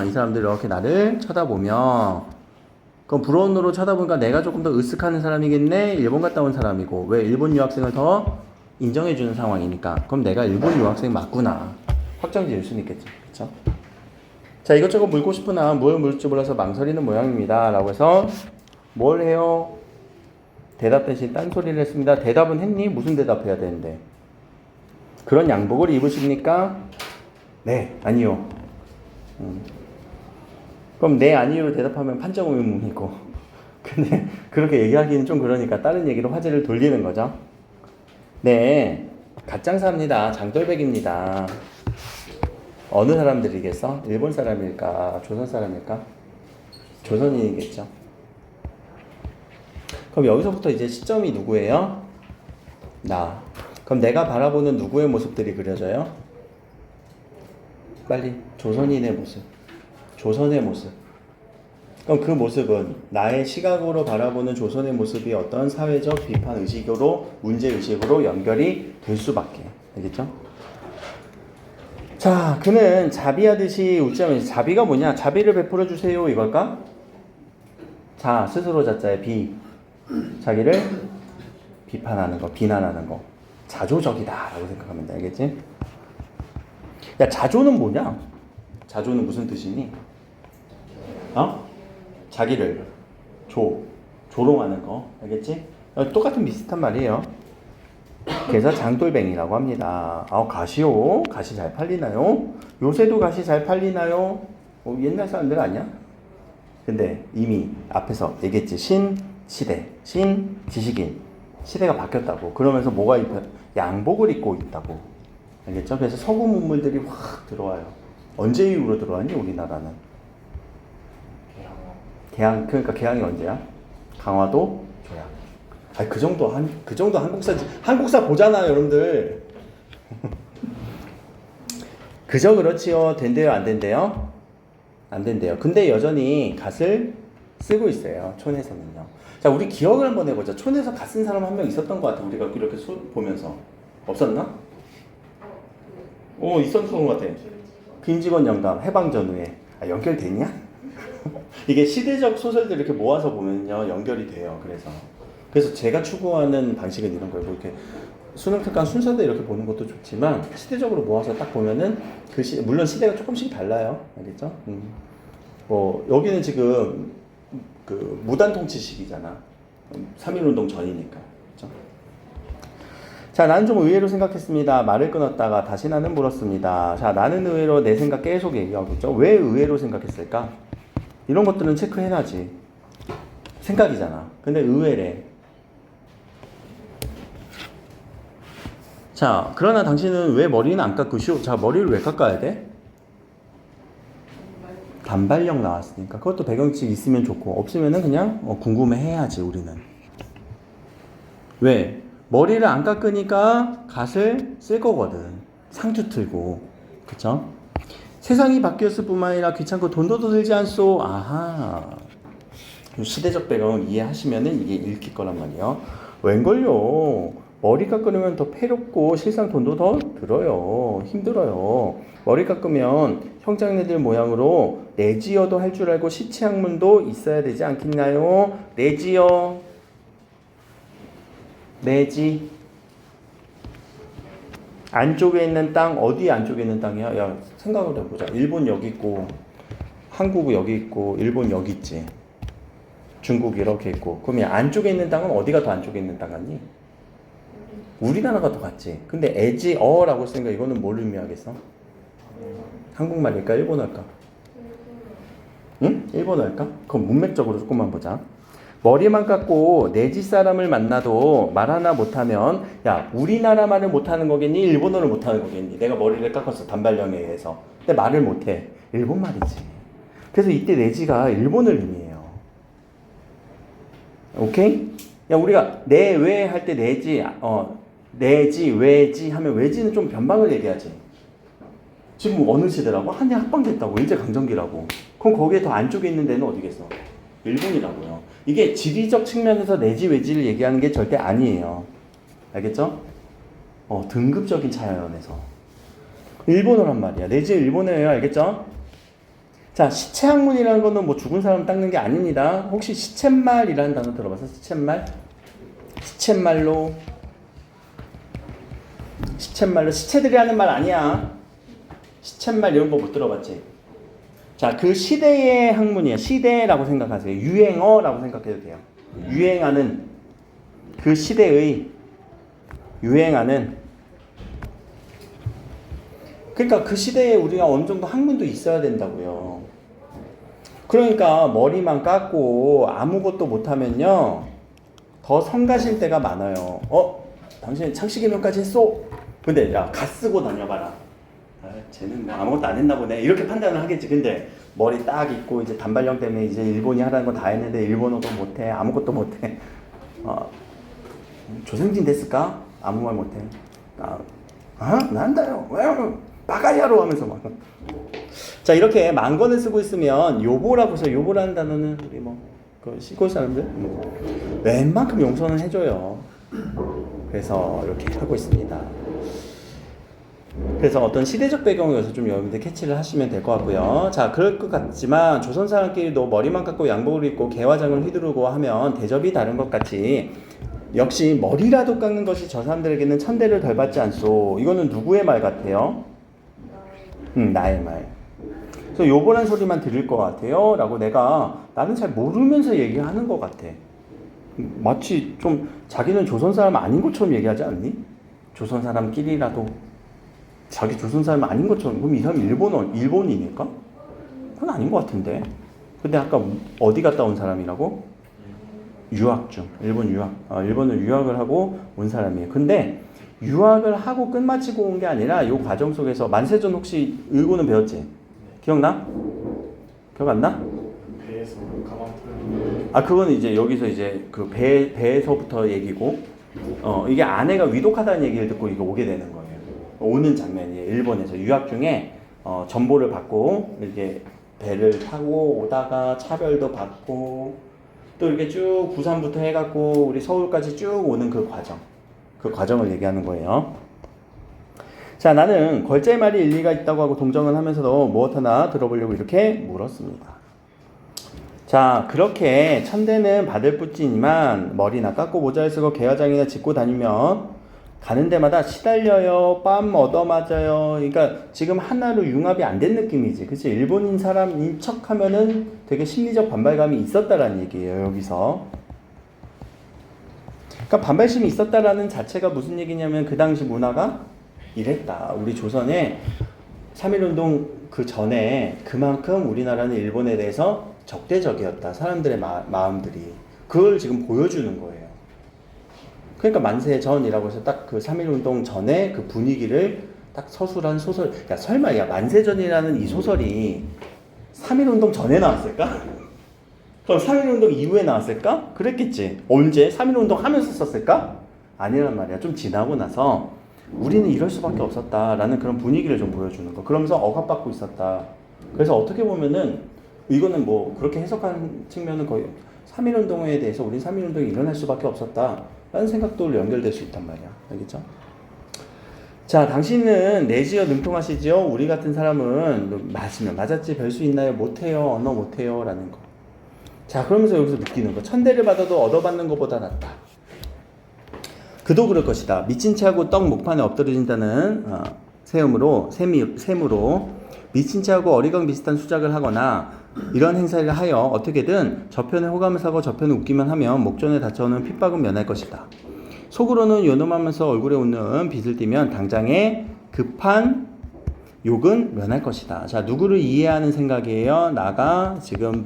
이 사람들 이렇게 나를 쳐다보며 그럼 부러운 눈으로 쳐다보니까 내가 조금 더 으쓱하는 사람이겠네. 일본 갔다 온 사람이고 왜 일본 유학생을 더 인정해주는 상황이니까 그럼 내가 일본 유학생 맞구나 확정 지을 수는 있겠지. 그쵸? 자, 이것저것 물고 싶으나 뭘 물을지 몰라서 망설이는 모양입니다. 라고 해서 뭘 해요? 대답 대신 딴소리를 했습니다. 대답은 했니? 무슨 대답해야 되는데? 그런 양복을 입으십니까? 네, 아니요. 그럼 네, 아니요로 대답하면 판정 의문이고 근데 그렇게 얘기하기는 좀 그러니까 다른 얘기로 화제를 돌리는 거죠. 네, 갓장사입니다. 장돌백입니다. 어느 사람들이겠어? 일본 사람일까? 조선 사람일까? 조선인이겠죠. 그럼 여기서부터 이제 시점이 누구예요? 나. 그럼 내가 바라보는 누구의 모습들이 그려져요? 빨리. 조선인의 모습. 조선의 모습. 그럼 그 모습은 나의 시각으로 바라보는 조선의 모습이 어떤 사회적 비판 의식으로 문제 의식으로 연결이 될 수밖에. 알겠죠? 자, 그는 자비하듯이 웃자면 자비가 뭐냐? 자비를 베풀어 주세요 이걸까? 자, 스스로 자자의 비. 자기를 비판하는 거, 비난하는 거. 자조적이다 라고 생각하면 돼. 알겠지? 야, 자조는 뭐냐? 자조는 무슨 뜻이니? 자기를 조롱하는 거. 알겠지? 똑같은 비슷한 말이에요. 그래서 장돌뱅이라고 합니다. 가시오? 가시 잘 팔리나요? 요새도 가시 잘 팔리나요? 옛날 사람들 아니야? 근데 이미 앞에서 얘기했지. 신시대, 신지식인. 시대가 바뀌었다고. 그러면서 뭐가 양복을 입고 있다고. 알겠죠? 그래서 서구 문물들이 확 들어와요. 언제 이후로 들어왔니? 우리나라는. 그러니까 개항이 언제야? 강화도, 조약. 그 정도 한국사 보잖아요, 여러분들. 그저 그렇지요. 된대요, 안 된대요? 안 된대요. 근데 여전히 갓을 쓰고 있어요, 촌에서는요. 자, 우리 기억을 한번 해보자. 촌에서 갓 쓴 사람 한 명 있었던 것 같아. 우리가 이렇게 보면서. 없었나? 있었던 것 같아. 김직원 영감, 해방 전후에. 연결되냐? 이게 시대적 소설들 이렇게 모아서 보면요, 연결이 돼요. 그래서 제가 추구하는 방식은 이런 거예요. 뭐 이렇게 수능 특강 순서대 이렇게 보는 것도 좋지만 시대적으로 모아서 딱 보면은 물론 시대가 조금씩 달라요. 알겠죠? 뭐 여기는 지금 그 무단 통치 시기잖아. 3.1운동 전이니까. 그렇죠? 자, 나는 좀 의외로 생각했습니다. 말을 끊었다가 다시 나는 물었습니다. 자, 나는 의외로 내 생각 계속 얘기하고 있죠. 왜 의외로 생각했을까? 이런 것들은 체크해놔지. 생각이잖아. 근데 의외래. 자, 그러나 당신은 왜 머리는 안 깎으시오? 자, 머리를 왜 깎아야 돼? 단발령 나왔으니까. 그것도 배경식 있으면 좋고, 없으면은 그냥 궁금해 해야지, 우리는. 왜? 머리를 안 깎으니까 갓을 쓸 거거든. 상투 틀고. 그쵸? 세상이 바뀌었을 뿐만 아니라 귀찮고 돈도 더 들지 않소. 아하. 시대적 배경을 이해하시면은 이게 읽힐 거란 말이에요. 웬걸요? 머리 깎으려면 더 패롭고 실상 돈도 더 들어요. 힘들어요. 머리 깎으면 형장내들 모양으로 내지어도 할 줄 알고 시치학문도 있어야 되지 않겠나요? 내지어. 내지. 안쪽에 있는 땅, 어디 안쪽에 있는 땅이야? 야, 생각을 해보자. 일본 여기 있고, 한국 여기 있고, 일본 여기 있지. 중국 이렇게 있고. 그러면 안쪽에 있는 땅은 어디가 더 안쪽에 있는 땅 같니? 우리나라가 더 같지. 근데 에지어라고 쓰니까 이거는 뭘 의미하겠어? 한국말일까? 일본어일까? 응? 일본어일까? 그럼 문맥적으로 조금만 보자. 머리만 깎고 내 집 사람을 만나도 말 하나 못하면 야, 우리나라 말을 못하는 거겠니? 일본어를 못하는 거겠니? 내가 머리를 깎았어. 단발령에 의해서. 근데 말을 못해. 일본 말이지. 그래서 이때 내지가 일본을 의미해요. 오케이? 야, 우리가 내, 왜 할 때 내지, 내지, 왜지 하면 왜지는 좀 변방을 얘기하지. 지금 어느 시대라고? 한해 합방됐다고. 일제강점기라고. 그럼 거기에 더 안쪽에 있는 데는 어디겠어? 일본이라고요. 이게 지리적 측면에서 내지, 왜지를 얘기하는 게 절대 아니에요. 알겠죠? 등급적인 차원에서. 일본어란 말이야. 내지 일본어예요. 알겠죠? 자, 시체학문이라는 거는 뭐 죽은 사람 닦는 게 아닙니다. 혹시 시쳇말이라는 단어 들어봤어? 시쳇말? 시쳇말로 시체들이 하는 말 아니야. 시쳇말 이런 거 못 들어봤지? 자, 그 시대의 학문이야. 시대라고 생각하세요. 유행어라고 생각해도 돼요. 유행하는 그 시대의 유행하는 그러니까 그 시대에 우리가 어느 정도 학문도 있어야 된다고요. 그러니까 머리만 깎고 아무것도 못하면요 더 성가실 때가 많아요. 당신 창씨개명까지 했어? 근데 야, 갓 쓰고 다녀봐라. 쟤는 뭐 아무것도 안 했나 보네. 이렇게 판단을 하겠지. 근데 머리 딱 있고 이제 단발령 때문에 이제 일본이 하라는 거 다 했는데 일본어도 못해. 아무것도 못해. 조생진 됐을까? 아무 말 못해. 난다요. 왜? 빠가야로 하면서 막. 자, 이렇게 만건을 쓰고 있으면 요보라고 해서 요보라는 단어는 우리 그 시골 사람들 웬만큼 용서는 해줘요. 그래서 이렇게 하고 있습니다. 그래서 어떤 시대적 배경에서 좀 여러분들 캐치를 하시면 될 것 같고요. 자, 그럴 것 같지만 조선 사람끼리도 머리만 깎고 양복을 입고 개화장을 휘두르고 하면 대접이 다른 것 같이 역시 머리라도 깎는 것이 저 사람들에게는 천대를 덜 받지 않소. 이거는 누구의 말 같아요? 나의 말. 그래서 요번한 소리만 들을 것 같아요 라고 나는 잘 모르면서 얘기하는 것 같아. 마치 좀 자기는 조선 사람 아닌 것처럼 얘기하지 않니? 조선 사람끼리라도 자기 조선 사람 아닌 것처럼. 그럼 이 사람이 일본이니까? 그건 아닌 것 같은데. 근데 아까 어디 갔다 온 사람이라고? 유학 중. 일본 유학. 일본을 유학을 하고 온 사람이에요. 근데 유학을 하고 끝마치고 온 게 아니라 이 과정 속에서 만세전 혹시 일고는 배웠지? 기억나? 기억 안 나? 배에서 가방 털고. 그거는 이제 여기서 이제 그 배에서부터 얘기고, 이게 아내가 위독하다는 얘기를 듣고 이거 오게 되는 거예요. 오는 장면이에요. 일본에서 유학 중에 전보를 받고 이렇게 배를 타고 오다가 차별도 받고 또 이렇게 쭉 부산부터 해갖고 우리 서울까지 쭉 오는 그 과정을 얘기하는 거예요. 자, 나는 걸자의 말이 일리가 있다고 하고 동정을 하면서도 무엇 하나 들어보려고 이렇게 물었습니다. 자, 그렇게 천대는 받을 뿐이지만 머리나 깎고 모자를 쓰고 개화장이나 짚고 다니면 가는 데마다 시달려요, 빰 얻어맞아요. 그러니까 지금 하나로 융합이 안 된 느낌이지. 그치? 일본인 사람인 척 하면은 되게 심리적 반발감이 있었다라는 얘기예요, 여기서. 그러니까 반발심이 있었다라는 자체가 무슨 얘기냐면 그 당시 문화가 이랬다. 우리 조선에 3.1운동 그 전에 그만큼 우리나라는 일본에 대해서 적대적이었다. 사람들의 마음들이. 그걸 지금 보여주는 거예요. 그러니까 만세전이라고 해서 딱 그 3.1운동 전에 그 분위기를 딱 서술한 소설. 야, 설마 야 만세전이라는 이 소설이 3.1운동 전에 나왔을까? 그럼 3.1운동 이후에 나왔을까? 그랬겠지. 언제? 3.1운동 하면서 썼을까? 아니란 말이야. 좀 지나고 나서 우리는 이럴 수밖에 없었다라는 그런 분위기를 좀 보여주는 거. 그러면서 억압받고 있었다. 그래서 어떻게 보면은 이거는 뭐 그렇게 해석한 측면은 거의 3.1운동에 대해서 우린 3.1운동이 일어날 수밖에 없었다라는 생각도 연결될 수 있단 말이야. 알겠죠? 자, 당신은 내지어 능통하시죠? 우리 같은 사람은 맞으면 맞았지 별 수 있나요? 못해요. 언어 못해요. 라는 거. 자, 그러면서 여기서 느끼는 거. 천대를 받아도 얻어받는 것보다 낫다. 그도 그럴 것이다. 미친 채하고 떡 목판에 엎드려진다는 셈으로 미친 채하고 어리광 비슷한 수작을 하거나 이런 행사를 하여 어떻게든 저편에 호감을 사고 저편에 웃기만 하면 목전에 닥쳐오는 핍박은 면할 것이다. 속으로는 요놈하면서 얼굴에 웃는 빛을 띠면 당장에 급한 욕은 면할 것이다. 자, 누구를 이해하는 생각이에요? 나가 지금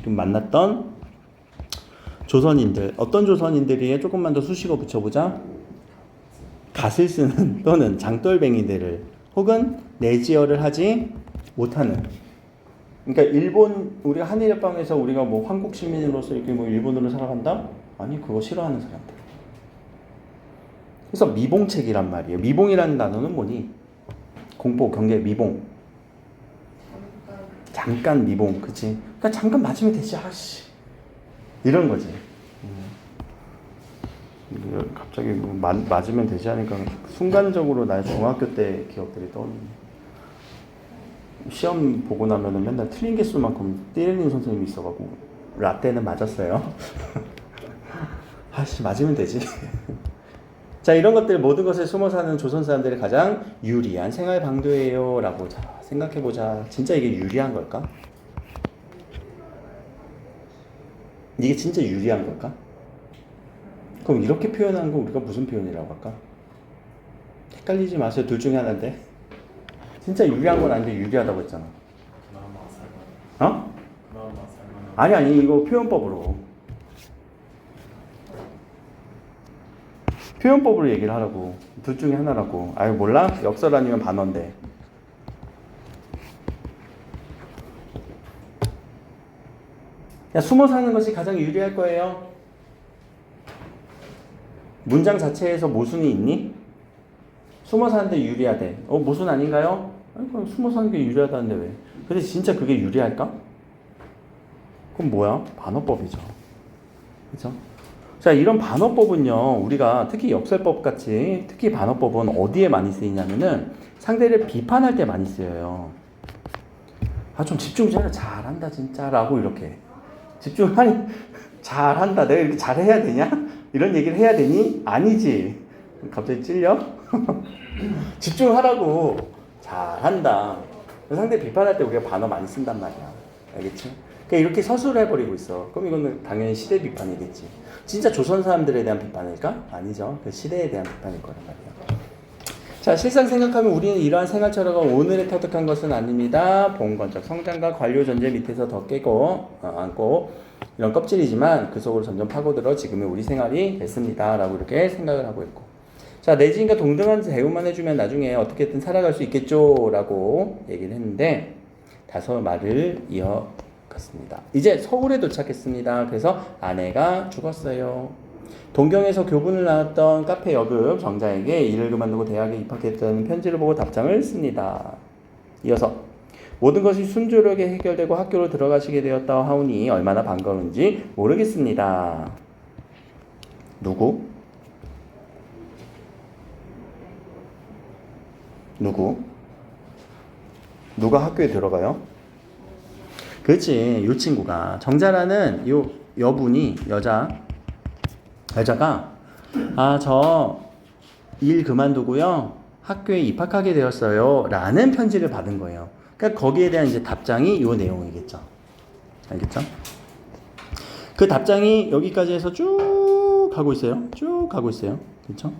만났던 조선인들. 어떤 조선인들이에요? 조금만 더 수식어 붙여보자. 갓을 쓰는 또는 장돌뱅이들을 혹은 내지어를 하지 못하는. 그러니까 일본 우리가 한일협방에서 우리가 뭐 한국 시민으로서 이렇게 뭐 일본으로 살아간다? 아니 그거 싫어하는 사람들. 그래서 미봉책이란 말이에요. 미봉이라는 단어는 뭐니? 공포, 경계, 미봉. 잠깐 미봉, 그치? 그러니까 잠깐 맞으면 되지, 아씨. 이런 거지. 갑자기 뭐 맞으면 되지 하니까 순간적으로 나의 중학교 때 기억들이 떠오르네. 시험 보고 나면은 맨날 틀린 개수만큼 때리는 선생님이 있어가지고 라떼는 맞았어요. 아씨 맞으면 되지. 자, 이런 것들 모든 것에 숨어 사는 조선 사람들이 가장 유리한 생활 방도예요 라고 자 생각해보자. 진짜 이게 유리한 걸까? 이게 진짜 유리한 걸까? 그럼 이렇게 표현하는 거 우리가 무슨 표현이라고 할까? 헷갈리지 마세요. 둘 중에 하나인데 진짜 유리한 건 아닌데 유리하다고 했잖아. 어? 아니 이거 표현법으로 얘기를 하라고. 둘 중에 하나라고. 아유 몰라? 역설 아니면 반어인데. 야, 숨어 사는 것이 가장 유리할 거예요. 문장 자체에서 모순이 있니? 숨어 사는데 유리하대. 모순 아닌가요? 아니, 그럼 숨어 사는 게 유리하다는데 왜? 근데 진짜 그게 유리할까? 그럼 뭐야? 반어법이죠. 그렇죠? 자, 이런 반어법은요, 우리가 특히 역설법 같이, 특히 반어법은 어디에 많이 쓰이냐면은 상대를 비판할 때 많이 쓰여요. 아, 좀 집중 잘한다, 진짜. 라고 이렇게. 집중하니, 잘한다. 내가 이렇게 잘해야 되냐? 이런 얘기를 해야 되니? 아니지. 갑자기 찔려? 집중하라고. 잘한다. 상대 비판할 때 우리가 반어 많이 쓴단 말이야. 알겠지? 그러니까 이렇게 서술을 해버리고 있어. 그럼 이거는 당연히 시대 비판이겠지. 진짜 조선 사람들에 대한 비판일까? 아니죠. 그 시대에 대한 비판일 거란 말이야. 자, 실상 생각하면 우리는 이러한 생활 철학가 오늘에 터득한 것은 아닙니다. 봉건적 성장과 관료 존재 밑에서 더 깨고 안고 이런 껍질이지만 그 속으로 점점 파고들어 지금의 우리 생활이 됐습니다. 라고 이렇게 생각을 하고 있고. 자, 내지인과 동등한 대우만 해주면 나중에 어떻게든 살아갈 수 있겠죠. 라고 얘기를 했는데 다소 말을 이어갔습니다. 이제 서울에 도착했습니다. 그래서 아내가 죽었어요. 동경에서 교분을 나왔던 카페 여급 정자에게 일을 그만두고 대학에 입학했다는 편지를 보고 답장을 씁니다. 이어서 모든 것이 순조롭게 해결되고 학교로 들어가시게 되었다 하오니 얼마나 반가운지 모르겠습니다. 누구? 누가 학교에 들어가요? 그렇지, 요 친구가 정자라는 요 여분이 여자가 저 일 그만두고요 학교에 입학하게 되었어요 라는 편지를 받은 거예요. 그러니까 거기에 대한 이제 답장이 요 내용이겠죠. 알겠죠? 그 답장이 여기까지 해서 쭉 가고 있어요. 쭉 가고 있어요. 그렇죠?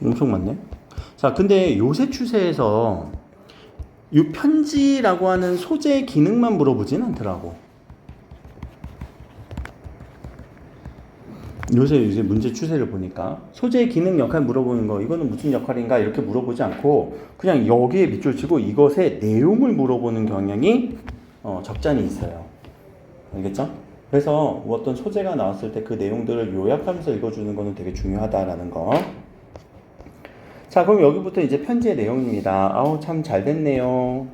엄청 많네. 자, 근데 요새 추세에서 이 편지라고 하는 소재 기능만 물어보진 않더라고. 요새 이제 문제 추세를 보니까 소재의 기능 역할 물어보는 거, 이거는 무슨 역할인가 이렇게 물어보지 않고 그냥 여기에 밑줄 치고 이것의 내용을 물어보는 경향이 적잖이 있어요. 알겠죠? 그래서 어떤 소재가 나왔을 때 그 내용들을 요약하면서 읽어주는 거는 되게 중요하다라는 거. 자, 그럼 여기부터 이제 편지의 내용입니다. 아우, 참 잘 됐네요.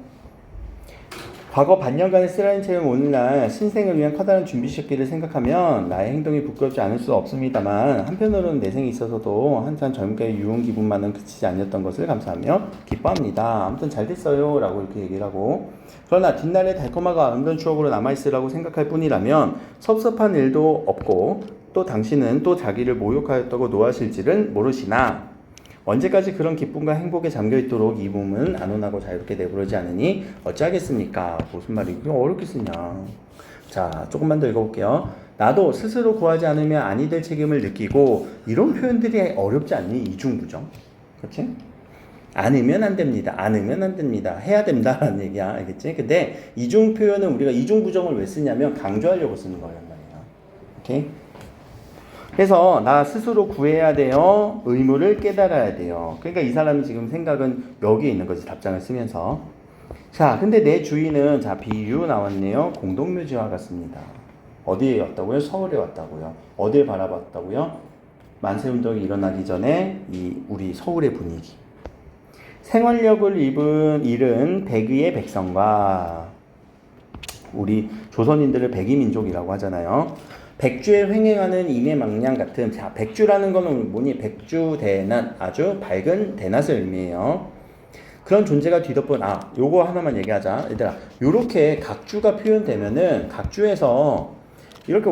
과거 반년간의 쓰라린 체험 오늘날 신생을 위한 커다란 준비 시기를 생각하면 나의 행동이 부끄럽지 않을 수 없습니다만 한편으로는 내 생에 있어서도 한참 젊게 유흥 기분만은 그치지 않았던 것을 감사하며 기뻐합니다. 아무튼 잘 됐어요 라고 이렇게 얘기를 하고, 그러나 뒷날에 달콤하고 아름다운 추억으로 남아있으라고 생각할 뿐이라면 섭섭한 일도 없고 또 당신은 또 자기를 모욕하였다고 노하실지는 모르시나 언제까지 그런 기쁨과 행복에 잠겨있도록 이 몸은 안온하고 자유롭게 내버리지 않으니 어찌하겠습니까? 무슨 말이 그냥 어렵게 쓰냐. 자, 조금만 더 읽어볼게요. 나도 스스로 구하지 않으면 아니 될 책임을 느끼고, 이런 표현들이 어렵지 않니? 이중부정. 그렇지? 않으면 안 됩니다. 않으면 안 됩니다. 해야 된다라는 얘기야. 알겠지? 근데 이중 표현은 우리가 이중부정을 왜 쓰냐면 강조하려고 쓰는 거란 말이야. 오케이? 그래서 나 스스로 구해야 돼요. 의무를 깨달아야 돼요. 그러니까 이 사람이 지금 생각은 여기에 있는 거지. 답장을 쓰면서. 자, 근데 내 주인은, 자, 비유 나왔네요. 공동묘지와 같습니다. 어디에 왔다고요? 서울에 왔다고요. 어딜 바라봤다고요? 만세운동이 일어나기 전에 우리 서울의 분위기. 생활력을 잃은 백의의 백성과, 우리 조선인들을 백의민족이라고 하잖아요. 백주에 횡행하는 인해망냥 같은, 자, 백주라는 거는 뭐니? 백주대낮, 아주 밝은 대낮을 의미해요. 그런 존재가 뒤덮은, 요거 하나만 얘기하자. 얘들아, 요렇게 각주가 표현되면은 각주에서 이렇게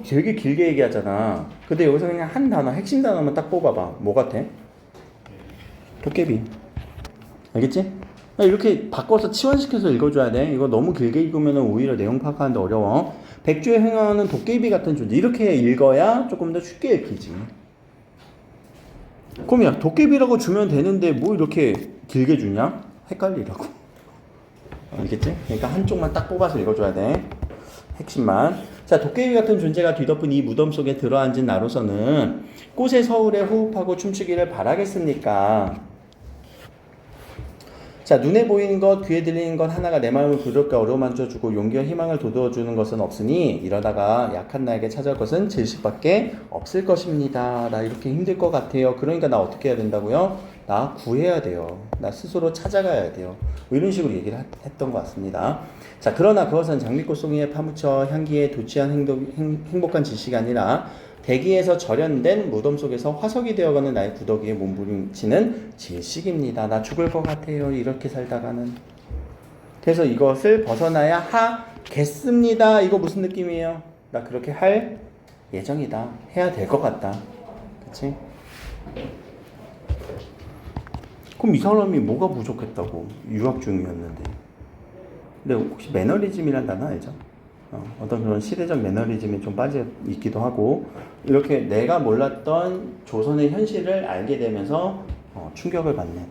되게 길게 얘기하잖아. 근데 여기서 그냥 한 단어, 핵심 단어만 딱 뽑아봐. 뭐 같아? 도깨비. 알겠지? 이렇게 바꿔서 치환시켜서 읽어줘야 돼. 이거 너무 길게 읽으면 오히려 내용 파악하는데 어려워. 백주에 횡행하는 도깨비 같은 존재. 이렇게 읽어야 조금 더 쉽게 읽히지. 그럼 야, 도깨비라고 주면 되는데 뭐 이렇게 길게 주냐? 헷갈리라고. 알겠지? 그러니까 한쪽만 딱 뽑아서 읽어줘야 돼. 핵심만. 자, 도깨비 같은 존재가 뒤덮은 이 무덤 속에 들어앉은 나로서는 꽃의 서울에 호흡하고 춤추기를 바라겠습니까? 자, 눈에 보이는 것, 귀에 들리는 것 하나가 내 마음을 부드럽게 어루만져주고 용기와 희망을 돋워주는 것은 없으니 이러다가 약한 나에게 찾아올 것은 질식밖에 없을 것입니다. 나 이렇게 힘들 것 같아요. 그러니까 나 어떻게 해야 된다고요? 나 구해야 돼요. 나 스스로 찾아가야 돼요. 이런 식으로 얘기를 했던 것 같습니다. 자, 그러나 그것은 장미꽃 송이에 파묻혀 향기에 도취한 행복한 지식이 아니라 대기에서 절연된 무덤 속에서 화석이 되어가는 나의 구더기에 몸부림치는 질식입니다. 나 죽을 것 같아요. 이렇게 살다가는. 그래서 이것을 벗어나야 하겠습니다. 이거 무슨 느낌이에요? 나 그렇게 할 예정이다. 해야 될 것 같다. 그치? 그럼 이 사람이 뭐가 부족했다고? 유학 중이었는데. 근데 혹시 매너리즘이란 단어 알죠? 어떤 그런 시대적 매너리즘이 좀 빠져 있기도 하고, 이렇게 내가 몰랐던 조선의 현실을 알게 되면서 충격을 받는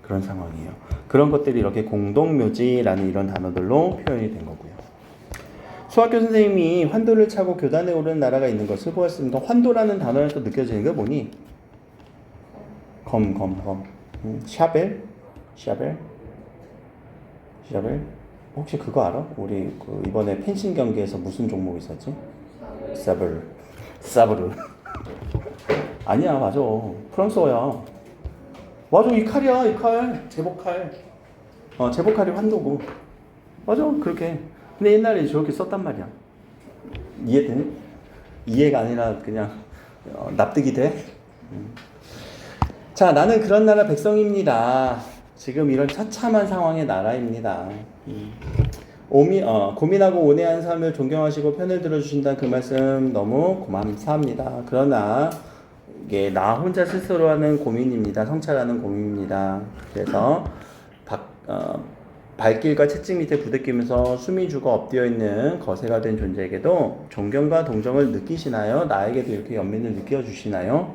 그런 상황이에요. 그런 것들이 이렇게 공동묘지라는 이런 단어들로 표현이 된 거고요. 수학교 선생님이 환도를 차고 교단에 오르는 나라가 있는 것을 보았습니다. 환도라는 단어에서 느껴지는 게 뭐니? 검. 샤벨. 혹시 그거 알아? 우리 이번에 펜싱 경기에서 무슨 종목 있었지? 사브르. 아니야, 맞아. 프랑스어야. 맞아, 이 칼이야, 이 칼. 제복칼. 제복칼이 환도고. 맞아, 그렇게. 근데 옛날에 저렇게 썼단 말이야. 이해되네? 이해가 아니라 그냥 납득이 돼? 자, 나는 그런 나라 백성입니다. 지금 이런 처참한 상황의 나라입니다. 고민하고 온해한 삶을 존경하시고 편을 들어주신다는 그 말씀 너무 감사합니다. 그러나 이게 나 혼자 스스로 하는 고민입니다. 성찰하는 고민입니다. 그래서 발길과 채찍 밑에 부대끼면서 숨이 죽어 엎드려 있는 거세가 된 존재에게도 존경과 동정을 느끼시나요? 나에게도 이렇게 연민을 느껴주시나요?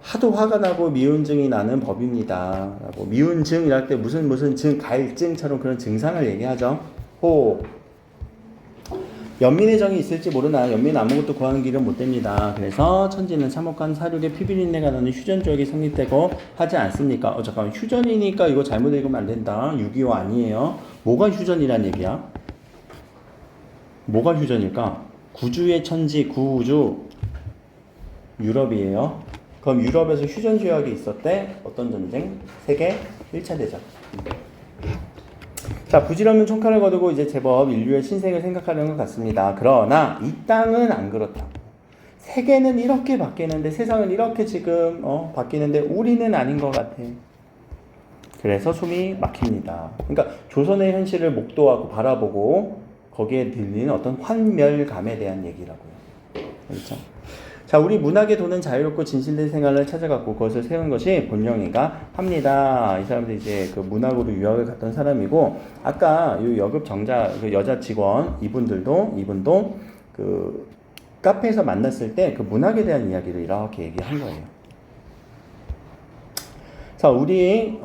하도 화가 나고 미운증이 나는 법입니다. 라고 미운증이랄 때 무슨 증, 갈증처럼 그런 증상을 얘기하죠. 호. 연민의 정이 있을지 모르나 연민 아무것도 구하는 길은 못 됩니다. 그래서 천지는 참혹한 사륙의 피비린내가 나는 휴전조약이 성립되고 하지 않습니까? 잠깐만, 휴전이니까 이거 잘못 읽으면 안 된다. 6.25 아니에요. 뭐가 휴전이란 얘기야? 뭐가 휴전일까? 구주의 천지, 구우주 유럽이에요. 그럼 유럽에서 휴전조약이 있었대. 어떤 전쟁? 세계 1차 대전. 자, 부질없는 총칼을 거두고 이제 제법 인류의 신생을 생각하려는 것 같습니다. 그러나 이 땅은 안 그렇다. 세계는 이렇게 바뀌는데, 세상은 이렇게 지금 바뀌는데 우리는 아닌 것 같아. 그래서 숨이 막힙니다. 그러니까 조선의 현실을 목도하고 바라보고 거기에 들리는 어떤 환멸감에 대한 얘기라고요. 그렇죠? 자, 우리 문학의 도는 자유롭고 진실된 생활을 찾아갔고 그것을 세운 것이 본령이가 합니다. 이 사람들이 이제 그 문학으로 유학을 갔던 사람이고, 아까 이 여급 정자 그 여자 직원 이분도 그 카페에서 만났을 때 그 문학에 대한 이야기를 이렇게 얘기한 거예요. 자, 우리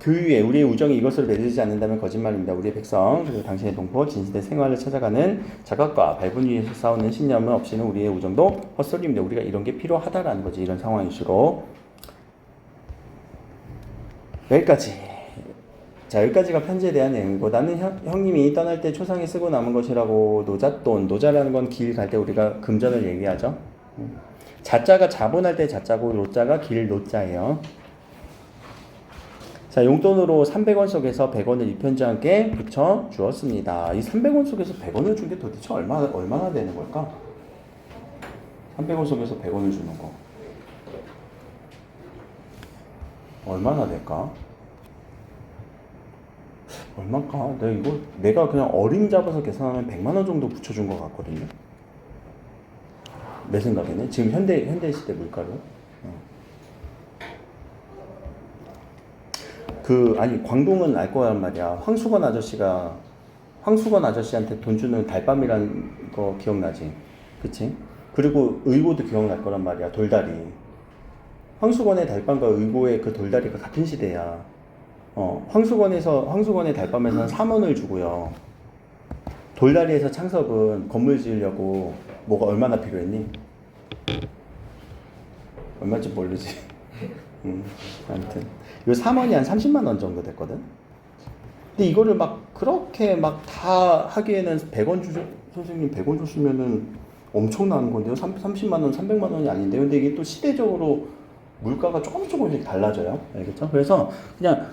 교유에 우리의 우정이 이것으로 맺어지지 않는다면 거짓말입니다. 우리의 백성 그리고 당신의 동포 진실된 생활을 찾아가는 자각과 밟은 위에서 싸우는 신념은 없이는 우리의 우정도 헛소리입니다. 우리가 이런 게 필요하다라는 거지. 이런 상황일수록. 여기까지. 자, 여기까지가 편지에 대한 내용이고, 나는 형님이 떠날 때 초상에 쓰고 남은 것이라고 노잣돈, 노자라는 건 길 갈 때 우리가 금전을 얘기하죠. 자자가 자본할 때 자자고 노자가 길 노자예요. 자, 용돈으로 300원 속에서 100원을 이편지함께 붙여 주었습니다. 이 300원 속에서 100원을 준 게 도대체 얼마나 되는 걸까? 300원 속에서 100원을 주는 거. 얼마나 될까? 얼마일까? 내가 그냥 어림 잡아서 계산하면 100만 원 정도 붙여준 것 같거든요. 내 생각에는. 지금 현대 시대 물가로. 아니, 광동은 알 거란 말이야. 황수건 아저씨한테 돈 주는 달밤이란 거 기억나지? 그치? 그리고 의고도 기억날 거란 말이야. 돌다리. 황수건의 달밤과 의고의 그 돌다리가 같은 시대야. 황수건의 달밤에서는 3원을 주고요. 돌다리에서 창섭은 건물 지으려고 뭐가 얼마나 필요했니? 얼마인지 모르지. 아무튼 요 3원이 한 30만 원 정도 됐거든. 근데 이거를 막 그렇게 막 다 하기에는 100원 선생님 100원 줬으면은 엄청난 건데요. 30만 원, 300만 원이 아닌데. 근데 이게 또 시대적으로 물가가 조금씩 달라져요. 알겠죠? 그래서 그냥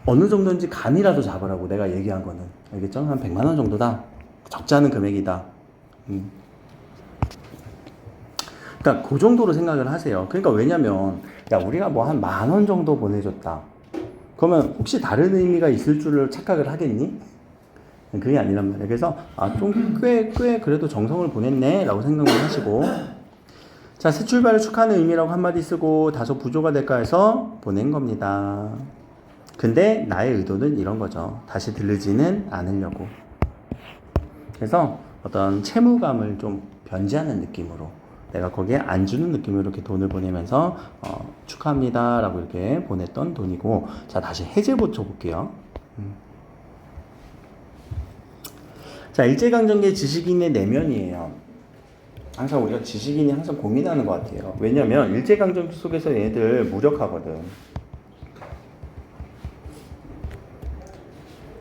어느 정도인지 감이라도 잡으라고 내가 얘기한 거는. 알겠죠? 한 100만 원 정도다. 적지 않은 금액이다. 그러니까 그 정도로 생각을 하세요. 그러니까 왜냐면 우리가 뭐 한 10,000원 정도 보내줬다. 그러면 혹시 다른 의미가 있을 줄을 착각을 하겠니? 그게 아니란 말이에요. 그래서 좀 꽤 그래도 정성을 보냈네 라고 생각을 하시고, 자, 새 출발을 축하하는 의미라고 한마디 쓰고 다소 부조가 될까 해서 보낸 겁니다. 근데 나의 의도는 이런 거죠. 다시 들르지는 않으려고. 그래서 어떤 채무감을 좀 변제하는 느낌으로, 내가 거기에 안 주는 느낌으로 이렇게 돈을 보내면서 축하합니다 라고 이렇게 보냈던 돈이고, 자, 다시 해제부터 볼게요. 자, 일제강점기 지식인의 내면이에요. 항상 우리가 지식인이 항상 고민하는 것 같아요. 왜냐면 일제강점기 속에서 얘네들 무력하거든.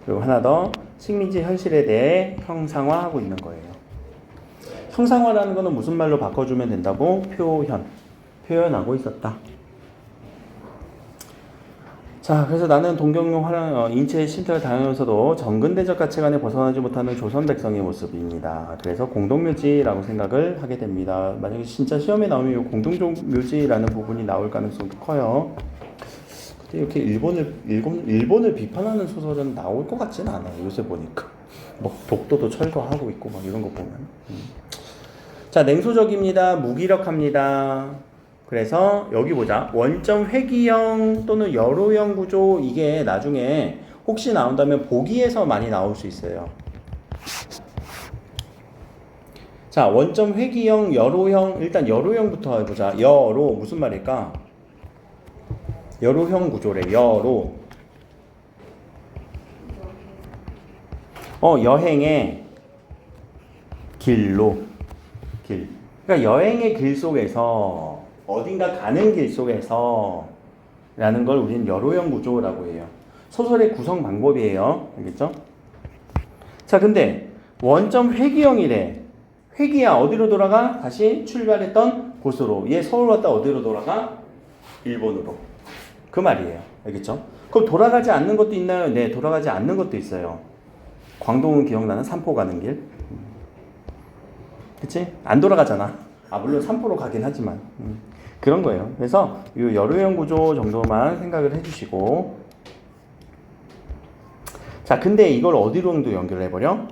그리고 하나 더, 식민지 현실에 대해 형상화하고 있는 거예요. 형상화라는 거는 무슨 말로 바꿔주면 된다고? 표현하고 있었다. 자, 그래서 나는 동경용 인체의 신태를 다하면서도 정근대적 가치관에 벗어나지 못하는 조선 백성의 모습입니다. 그래서 공동묘지라고 생각을 하게 됩니다. 만약에 진짜 시험에 나오면 이 공동묘지라는 부분이 나올 가능성도 커요. 근데 이렇게 일본을 비판하는 소설은 나올 것 같지는 않아요. 요새 보니까. 뭐 독도도 철거하고 있고 막 이런 거 보면. 자, 냉소적입니다. 무기력합니다. 그래서 여기 보자. 원점 회귀형 또는 여로형 구조 이게 나중에 혹시 나온다면 보기에서 많이 나올 수 있어요. 자, 원점 회귀형, 여로형, 일단 여로형부터 해보자. 여로 무슨 말일까? 여로형 구조래. 여로. 여행의 길로. 길. 그러니까 여행의 길 속에서 어딘가 가는 길 속에서 라는 걸 우리는 여로형 구조라고 해요. 소설의 구성 방법이에요. 알겠죠? 자, 근데 원점 회귀형이래. 회귀야 어디로 돌아가? 다시 출발했던 곳으로. 얘 서울 왔다 어디로 돌아가? 일본으로. 그 말이에요. 알겠죠? 그럼 돌아가지 않는 것도 있나요? 네, 돌아가지 않는 것도 있어요. 광동은 기억나는? 삼포 가는 길. 그치? 안 돌아가잖아. 물론 삼포로 가긴 하지만. 그런 거예요. 그래서 이 여로형 구조 정도만 생각을 해주시고. 자, 근데 이걸 어디로도 연결해버려?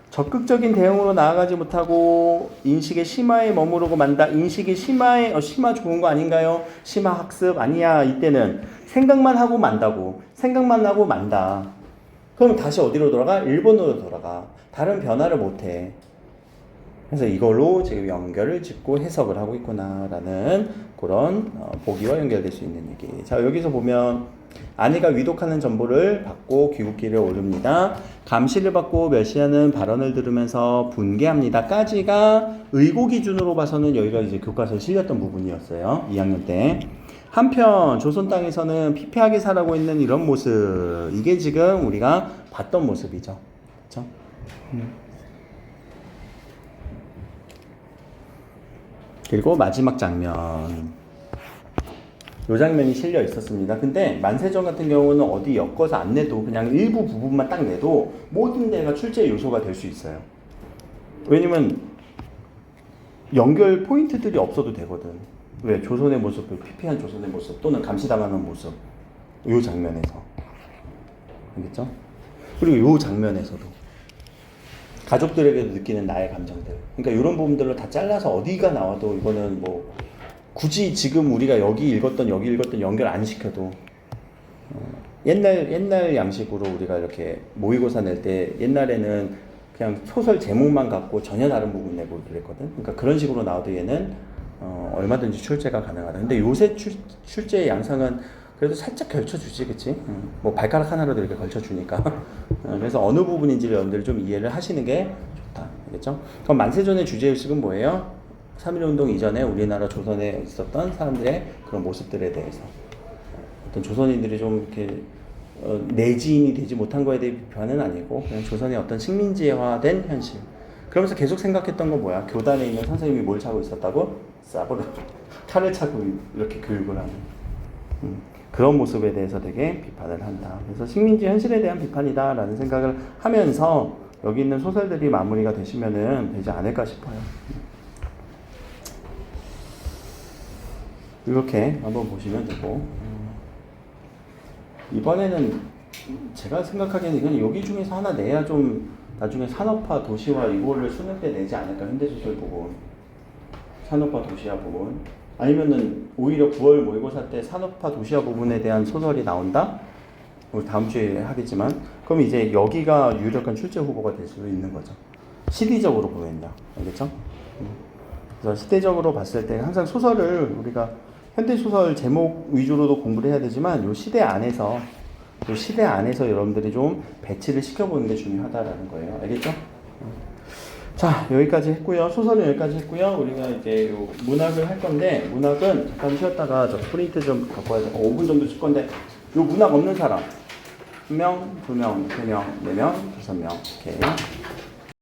적극적인 대응으로 나아가지 못하고 인식의 심화에 머무르고 만다. 인식의 심화에 심화 좋은 거 아닌가요? 심화 학습 아니야. 이때는 생각만 하고 만다고. 생각만 하고 만다. 그럼 다시 어디로 돌아가? 일본으로 돌아가. 다른 변화를 못해. 그래서 이걸로 지금 연결을 짓고 해석을 하고 있구나라는 그런 보기와 연결될 수 있는 얘기. 자, 여기서 보면 아내가 위독하는 전보를 받고 귀국길에 오릅니다. 감시를 받고 멸시하는 발언을 들으면서 분개합니다. 까지가 의고 기준으로 봐서는 여기가 이제 교과서에 실렸던 부분이었어요. 2학년 때. 한편 조선 땅에서는 피폐하게 살아가고 있는 이런 모습. 이게 지금 우리가 봤던 모습이죠. 그렇죠? 그리고 마지막 장면. 이 장면이 실려 있었습니다. 근데 만세전 같은 경우는 어디 엮어서 안 내도 그냥 일부 부분만 딱 내도 모든 데가 출제 요소가 될 수 있어요. 왜냐면 연결 포인트들이 없어도 되거든. 왜? 조선의 모습, 피폐한 조선의 모습 또는 감시당하는 모습. 이 장면에서. 알겠죠? 그리고 이 장면에서도 가족들에게도 느끼는 나의 감정들. 그러니까 이런 부분들로 다 잘라서 어디가 나와도 이거는 뭐 굳이 지금 우리가 여기 읽었던 연결 안 시켜도 옛날 양식으로 우리가 이렇게 모의고사 낼 때 옛날에는 그냥 소설 제목만 갖고 전혀 다른 부분 내고 그랬거든. 그러니까 그런 식으로 나와도 얘는 얼마든지 출제가 가능하다. 근데 요새 출제의 양상은 그래도 살짝 걸쳐주지, 그치? 뭐 발가락 하나로도 이렇게 걸쳐주니까. 그래서 어느 부분인지를 여러분들이 좀 이해를 하시는 게 좋다. 알겠죠? 그럼 만세전의 주제의식은 뭐예요? 3.1운동 이전에 우리나라 조선에 있었던 사람들의 그런 모습들에 대해서 어떤 조선인들이 좀 이렇게 내지인이 되지 못한 거에 대해 비판은 아니고 그냥 조선의 어떤 식민지화된 현실. 그러면서 계속 생각했던 건 뭐야? 교단에 있는 선생님이 뭘 차고 있었다고? 쌉으로 칼을 차고 이렇게 교육을 하는 그런 모습에 대해서 되게 비판을 한다. 그래서 식민지 현실에 대한 비판이다라는 생각을 하면서 여기 있는 소설들이 마무리가 되시면은 되지 않을까 싶어요. 이렇게 한번 보시면 되고 이번에는 제가 생각하기에는 이건 여기 중에서 하나 내야 좀 나중에 산업화 도시화 이거를 수능 때 내지 않을까. 현대소설 부분, 산업화 도시화 부분, 아니면은 오히려 9월 모의고사 때 산업화 도시화 부분에 대한 소설이 나온다? 우리 다음 주에 하겠지만 그럼 이제 여기가 유력한 출제 후보가 될 수도 있는 거죠. 시대적으로 보면요. 알겠죠? 그래서 시대적으로 봤을 때 항상 소설을 우리가 현대소설 제목 위주로도 공부를 해야 되지만 요 시대 안에서 여러분들이 좀 배치를 시켜보는 게 중요하다라는 거예요. 알겠죠? 자, 여기까지 했고요. 소설은 여기까지 했고요. 우리가 이제 요 문학을 할 건데 문학은 잠깐 쉬었다가 저 프린트 좀 갖고 와서 5분 정도 칠 건데 요 문학 없는 사람 1명, 2명, 3명, 4명, 5명 이렇게